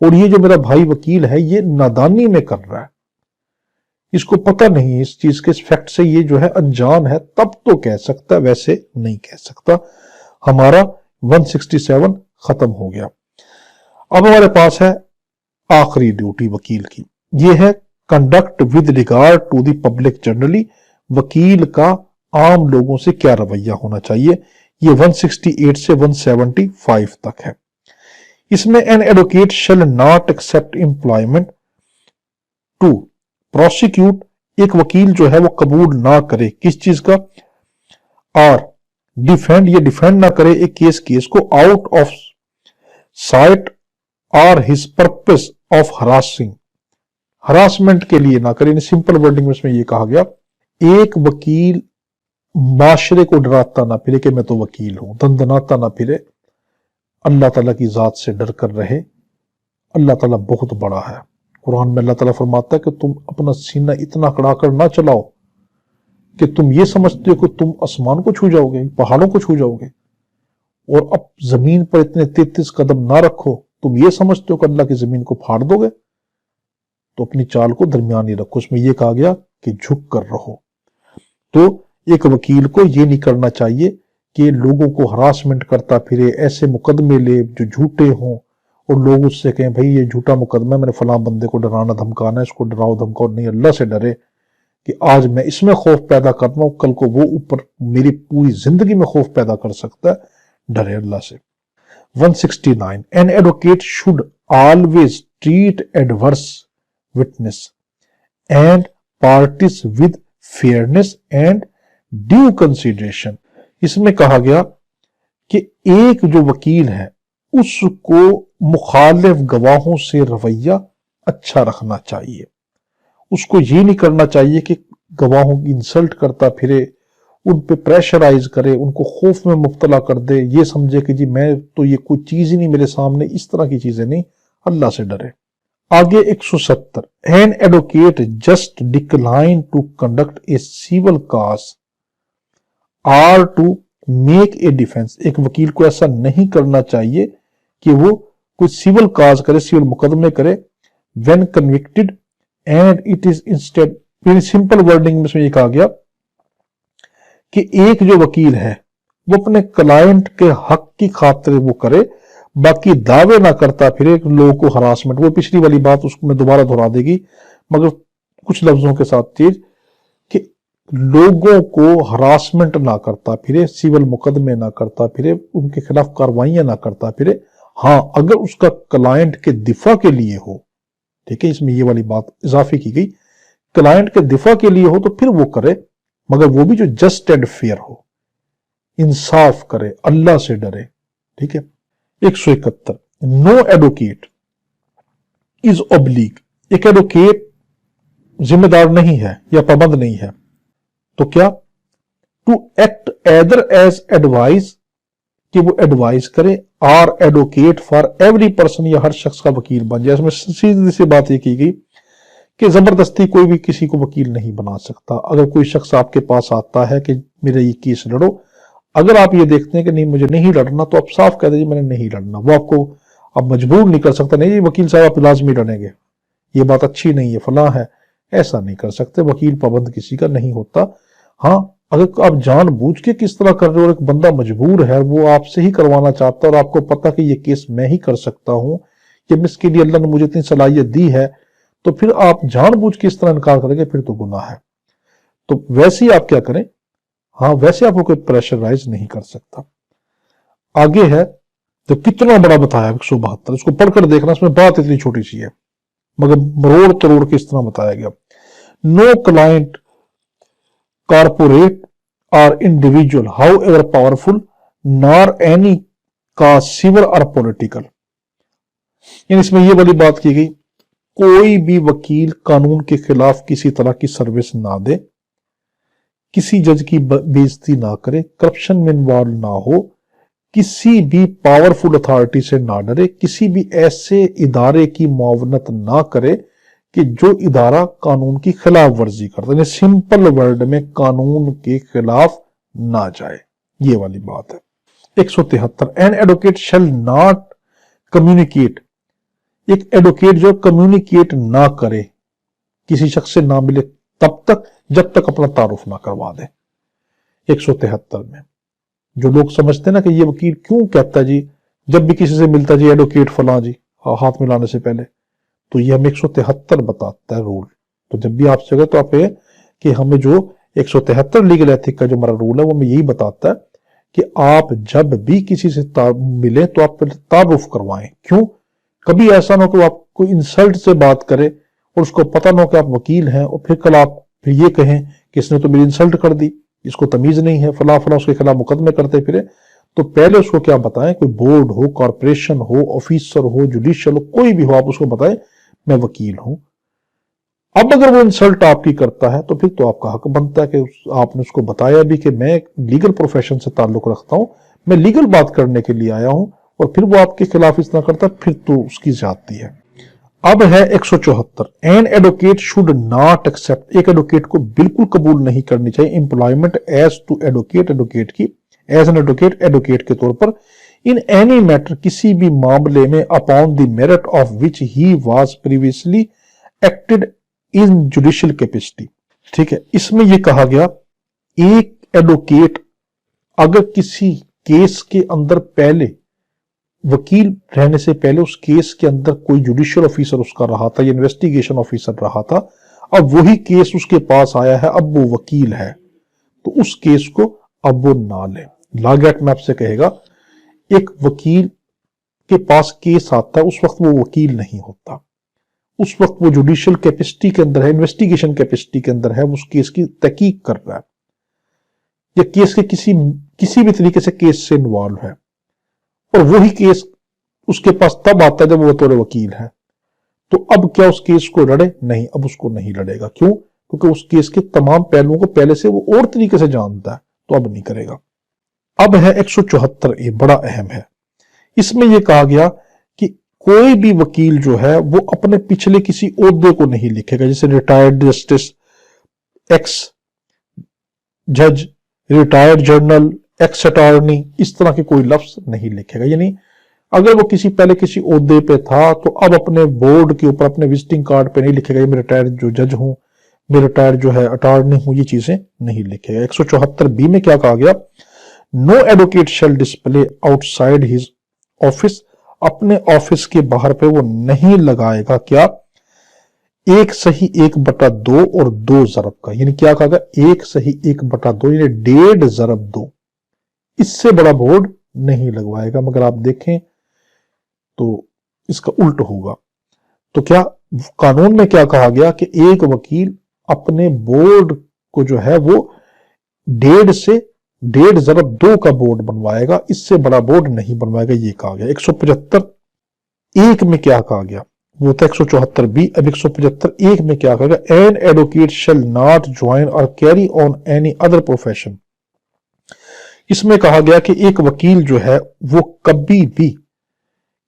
और ये जो मेरा भाई वकील है ये नादानी में कर रहा है, इसको पता नहीं है इस चीज के फैक्ट से, ये जो है अनजान है, तब तो कह सकता, वैसे नहीं कह सकता। हमारा 167 खत्म हो गया। अब हमारे पास है आखिरी ड्यूटी वकील की, ये है conduct with regard to the public generally, वकील का आम लोगों से क्या रवैया होना चाहिए। ये 168 से 175 तक है। इसमें an advocate shall not accept employment to prosecute, एक वकील जो है वो कबूल ना करे किस चीज का, और डिफेंड, ये डिफेंड ना करे एक केस को आउट ऑफ साइट और his purpose of harassing, harassment के लिए ना करे। सिंपल वर्डिंग में इसमें यह कहा गया, एक वकील माशरे को डराता ना फिरे कि मैं तो वकील हूं, दंदनाता ना फिरे, अल्लाह ताला की जात से डर कर रहे। अल्लाह ताला बहुत बड़ा है। कुरान में अल्लाह ताला फरमाता है कि तुम अपना सीना इतना कड़ाकर ना चलाओ कि तुम ये समझते हो कि तुम आसमान को छू जाओगे, पहाड़ों को छू जाओगे, और अब जमीन पर इतने 33 कदम ना रखो, तुम ये समझते हो कि अल्लाह की जमीन को फाड़ दोगे। तो अपनी चाल को दरमियानी रखो। उसमें यह कहा गया कि झुक कर रहो। तो एक वकील को यह नहीं करना चाहिए कि लोगों को हरासमेंट करता फिरे, ऐसे मुकदमे ले जो झूठे हों और लोग उससे कहें भाई ये झूठा मुकदमा है, मैंने फलां बंदे को डराना धमकाना है, इसको डराओ धमकाओ। नहीं, अल्लाह से डरे कि आज मैं इसमें खौफ पैदा कर रहा हूं, कल को वो ऊपर मेरी पूरी जिंदगी में खौफ पैदा कर सकता है। डरे अल्लाह से। 169 N advocate should always treat adverse witness and parties with fairness and due consideration. इसमें कहा गया कि एक जो वकील है उसको मुखालिफ गवाहों से रवैया अच्छा रखना चाहिए। उसको ये नहीं करना चाहिए कि गवाहों की इंसल्ट करता फिरे, उन पे प्रेशराइज करे, उनको खौफ में मुब्तला कर दे, ये समझे कि जी मैं तो ये कोई चीज ही नहीं मेरे सामने, इस तरह की चीजें नहीं, अल्लाह से डरे। आगे 170, an advocate just decline to conduct a civil cause or to make a defence. एक वकील को ऐसा नहीं करना चाहिए कि वो कोई सिविल काज करे, सिविल मुकदमे करे, when convicted and it is instead, simple wording में ये कहा गया कि एक जो वकील है वो अपने क्लाइंट के हक की खातिर वो करे, बाकी दावे ना करता फिर एक लोगों को हरासमेंट, वो पिछली वाली बात उसको मैं दोबारा दोहरा देगी मगर कुछ लफ्जों के साथ चीज, कि लोगों को हरासमेंट ना करता फिरे, सिविल मुकदमे ना करता फिरे, उनके खिलाफ कार्रवाइयां ना करता फिरे। हाँ, अगर उसका क्लाइंट के दिफा के लिए हो, ठीक है, इसमें ये वाली बात इजाफी की गई, क्लाइंट के दिफा के लिए हो तो फिर वो करे, मगर वो भी जो जस्ट एंड फेयर हो, इंसाफ करे, अल्लाह से डरे। ठीक है। 171, नो एडवोकेट इज ऑब्लिग। एक एडवोकेट जिम्मेदार नहीं है या पाबंद नहीं है, तो क्या, to act either as advice, कि वो एडवाइस करे, or advocate for every person, या हर शख्स का वकील बन जाए। इसमें सीधी सी बात ये की गई कि जबरदस्ती कोई भी किसी को वकील नहीं बना सकता। अगर कोई शख्स आपके पास आता है कि मेरा ये केस लड़ो, अगर आप ये देखते हैं कि नहीं मुझे नहीं लड़ना, तो आप साफ कह दीजिए मैंने नहीं लड़ना। वो आपको अब मजबूर नहीं कर सकता, नहीं वकील साहब आप लाजमी लड़ेंगे, ये बात अच्छी नहीं है, फलां है, ऐसा नहीं कर सकते। वकील पाबंद किसी का नहीं होता। हाँ, अगर आप जानबूझ के किस तरह कर रहे हो और एक बंदा मजबूर है, वो आपसे ही करवाना चाहता है और आपको पता कि ये केस मैं ही कर सकता हूं, कि इसके लिए अल्लाह ने मुझे इतनी सलाहियत दी है, तो फिर आप जानबूझ के इस तरह इनकार करेंगे, फिर तो गुनाह है। तो वैसे ही आप क्या करें, हाँ वैसे आपको कोई प्रेशराइज नहीं कर सकता। आगे है तो कितना बड़ा बताया 172, इसको पढ़कर देखना, इसमें बात इतनी छोटी सी है मगर मरोड़ तरोड़ के इस तरह बताया गया। नो क्लाइंट कॉर्पोरेट और individual how ever powerful nor any का सिविल और पॉलिटिकल। इसमें यह वाली बात की गई, कोई भी वकील कानून के खिलाफ किसी तरह की सर्विस ना दे, किसी जज की बेइज्जती ना करे, करप्शन में इन्वॉल्व ना हो, किसी भी पावरफुल अथॉरिटी से ना डरे, किसी भी ऐसे इदारे की मुआवनत ना करे कि जो इदारा कानून की खिलाफ वर्जी करता है, सिंपल वर्ड में कानून के खिलाफ ना जाए, ये वाली बात है। 173, N advocate shall not communicate. एक एडवोकेट जो कम्युनिकेट ना करे, किसी शख्स से ना मिले तब तक जब तक अपना तारुफ ना करवा दे। 173 में जो लोग समझते हैं ना कि ये वकील क्यों कहता जी जब भी किसी से मिलता जी एडवोकेट फलां जी हाथ मिलाने से पहले, तो ये हमें 173 बताता है रूल। तो जब भी आप जगह तो आप कि हमें जो 173 लीगल एथिक का जो हमारा रूल है वो हमें यही बताता है कि आप जब भी किसी से मिले तो आप तारुफ करवाएं। क्यों, कभी ऐसा ना हो कि आप कोई इंसल्ट से बात करे और उसको पता ना हो कि आप वकील हैं और फिर कल आप फिर ये कहें कि इसने तो मेरी इंसल्ट कर दी, इसको तमीज नहीं है, फला फला उसके खिलाफ मुकदमे करते फिरे। तो पहले उसको क्या बताएं, कोई बोर्ड हो, कॉर्पोरेशन हो, ऑफिसर हो, जुडिशियल हो, कोई भी हो, आप उसको बताएं मैं वकील हूं। अब अगर वो इंसल्ट आपकी करता है तो फिर तो आपका हक बनता है कि आपने उसको बताया भी कि मैं लीगल प्रोफेशन से ताल्लुक रखता हूं, मैं लीगल बात करने के लिए आया हूं, और फिर वो आपके खिलाफ इस तरह करता है, फिर तो उसकी ज्यादती है। अब है 174, an advocate should not accept. एक एडवोकेट को बिल्कुल कबूल नहीं करनी चाहिए employment as to advocate, advocate की एज एन एडवोकेट, एडवोकेट के तौर पर, इन एनी मैटर, किसी भी मामले में, upon the merit of which he was previously acted in judicial capacity. ठीक है, इसमें यह कहा गया एक एडवोकेट अगर किसी केस के अंदर पहले वकील रहने से पहले उस केस के अंदर कोई जुडिशियल ऑफिसर उसका रहा था या इन्वेस्टिगेशन ऑफिसर रहा था, अब वही केस उसके पास आया है, अब वो वकील है, तो उस केस को अब वो ना ले। लॉ गेट में आपसे कहेगा एक वकील के पास केस आता है उस वक्त वो वकील नहीं होता, उस वक्त वो जुडिशियल कैपेसिटी के अंदर है, इन्वेस्टिगेशन कैपेसिटी के अंदर है, उस केस की तहकीक कर रहा है या केस के किसी भी तरीके से केस से इन्वॉल्व है, और वही केस उसके पास तब आता है जब वो बतौर वकील है, तो अब क्या उस केस को लड़े? नहीं, अब उसको नहीं लड़ेगा। क्यों? क्योंकि उस केस के तमाम पहलुओं को पहले से वो और तरीके से जानता है, तो अब नहीं करेगा। अब है 174A, बड़ा अहम है। इसमें यह कहा गया कि कोई भी वकील जो है वो अपने पिछले किसी ओहदे को नहीं लिखेगा, जैसे रिटायर्ड जस्टिस, एक्स जज, रिटायर्ड जर्नल, एक्स अटॉर्नी, इस तरह के कोई लफ्ज नहीं लिखेगा। यानी अगर वो पहले किसी ओहदे पे था तो अब अपने बोर्ड के ऊपर, अपने विजिटिंग कार्ड पे नहीं लिखेगा मैं रिटायर्ड जो जज हूं, मैं रिटायर्ड जो है अटॉर्नी हूं, ये चीजें नहीं लिखेगा। 174B में क्या कहा गया? नो एडवोकेट शैल डिस्प्ले आउटसाइड हिज ऑफिस, अपने ऑफिस के बाहर पे वो नहीं लगाएगा क्या? 1/1/2 और 2 ज़रब का। यानी क्या कहा गया? 1/1/2 यानी 1.5 ज़रब 2, इससे बड़ा बोर्ड नहीं लगवाएगा। मगर आप देखें तो इसका उल्ट होगा। तो क्या कानून में क्या कहा गया कि एक वकील अपने बोर्ड को जो है वो 1.5 ज़रब 2 का बोर्ड बनवाएगा, इससे बड़ा बोर्ड नहीं बनवाएगा, ये कहा गया। 175(1) में क्या कहा गया? वो था 174B। अब 175(1) में क्या कहा गया? An advocate shall not join और carry on any other profession. इसमें कहा गया कि एक वकील जो है वो कभी भी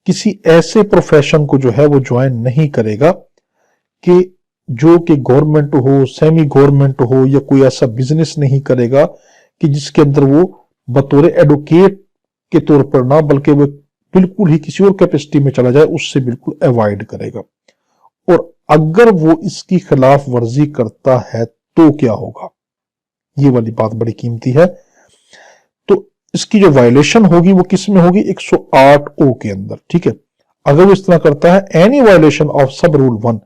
किसी ऐसे प्रोफेशन को जो है वो ज्वाइन नहीं करेगा कि जो कि गवर्नमेंट हो, सेमी गवर्नमेंट हो, या कोई ऐसा बिजनेस नहीं करेगा कि जिसके अंदर वो बतौर एडवोकेट के तौर पर ना, बल्कि वो बिल्कुल ही किसी और कैपेसिटी में चला जाए, उससे बिल्कुल अवॉइड करेगा। और अगर वो इसकी खिलाफ वर्जी करता है तो क्या होगा? ये वाली बात बड़ी कीमती है। तो इसकी जो वायलेशन होगी वो किस में होगी? 108O के अंदर, ठीक है। अगर वो इस तरह करता है एनी वायलेशन ऑफ सब रूल 1,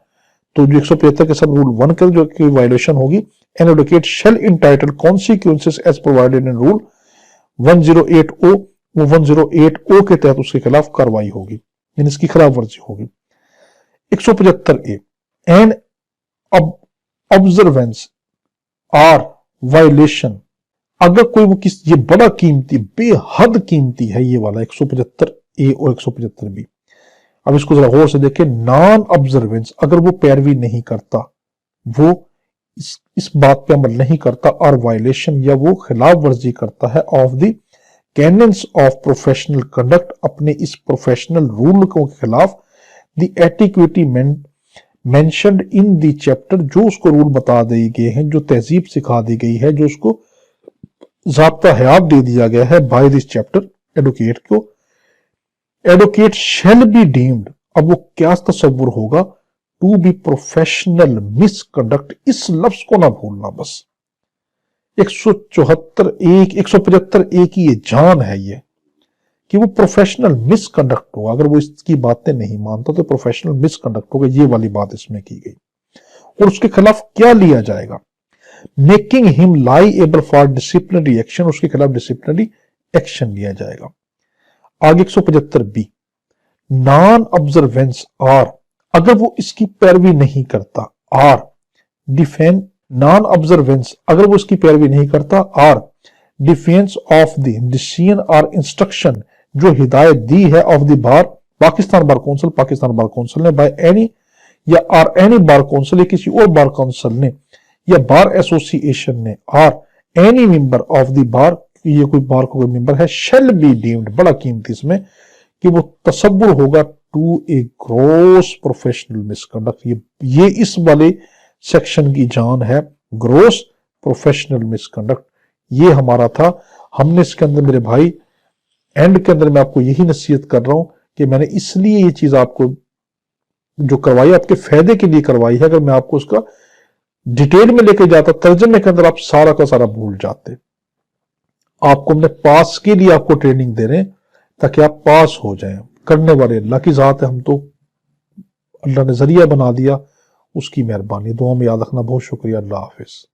तो जो 175 के सब रूल 1 का जो की वायलेशन होगी, an advocate shall entitle consequences as provided in rule 108O, वो 108O के तहत उसके खिलाफ कार्रवाई होगी, यानी इसकी खिलाफ वर्जी होगी। 175A, N observance are violation, अगर कोई वो ये बड़ा कीमती, बेहद कीमती है ये वाला 175A और 175B। अब इसको जरा गौर से देखें। नॉन ऑब्जर्वेंस, अगर वो पैरवी नहीं करता, वो इस बात पे अमल नहीं करता, और वायलेशन या वो खिलाफ वर्जी करता है of the canons of professional conduct, अपने इस प्रोफेशनल रूल के खिलाफ, the etiquette mentioned in the chapter, जो उसको रूल बता दिए गए हैं, जो तहजीब सिखा दी गई है, जो उसको ज़ाब्ता हयात दे दिया गया है बाय दिस चैप्टर एडवोकेट को। एडवोकेट शैल बी डीम्ड, अब वो क्या तस्वुर होगा? टू बी प्रोफेशनल मिसकंडक्ट, इस लफ्ज को ना भूलना बस। 175A की ये जान है ये कि वो प्रोफेशनल मिसकंडक्ट होगा। अगर वो इसकी बातें नहीं मानता तो प्रोफेशनल मिसकंडक्ट होगा, ये वाली बात इसमें की गई। और उसके खिलाफ क्या लिया जाएगा? Making him liable for disciplinary action, उसके खिलाफ डिसिप्लिनरी एक्शन लिया जाएगा। आगे 175B, नॉन ऑब्जर्वेंस आर, अगर वो इसकी पैरवी नहीं करता, आर डिफेंस, नॉन ऑब्जर्वेंस अगर वो इसकी पैरवी नहीं करता, or defence of the decision और इंस्ट्रक्शन, जो हिदायत दी है of the bar, Pakistan bar council, Pakistan bar council ने, बाय एनी या आर एनी बार काउंसिल, या किसी और बार काउंसिल ने, या बार एसोसिएशन ने, or any member of the bar, ये कोई बार का कोई मेंबर है, शेल बी डीम्ड, बड़ा कीमती इसमें, कि वो तसव्वुर होगा to a gross professional misconduct. ये इस वाले सेक्शन की जान है, ग्रॉस प्रोफेशनल मिसकंडक्ट। ये हमारा था। हमने इसके अंदर मेरे भाई एंड के अंदर मैं आपको यही नसीहत कर रहा हूं कि मैंने इसलिए ये चीज आपको जो करवाई आपके फायदे के लिए करवाई है। अगर मैं आपको उसका डिटेल में लेके जाता तर्जमे के अंदर, आप सारा का सारा भूल जाते। आपको हमने पास के लिए आपको ट्रेनिंग दे रहे हैं ताकि आप पास हो जाएं। करने वाले अल्लाह की जात है, हम तो अल्लाह ने जरिया बना दिया, उसकी मेहरबानी। दुआ में याद रखना। बहुत शुक्रिया। अल्लाह हाफिज।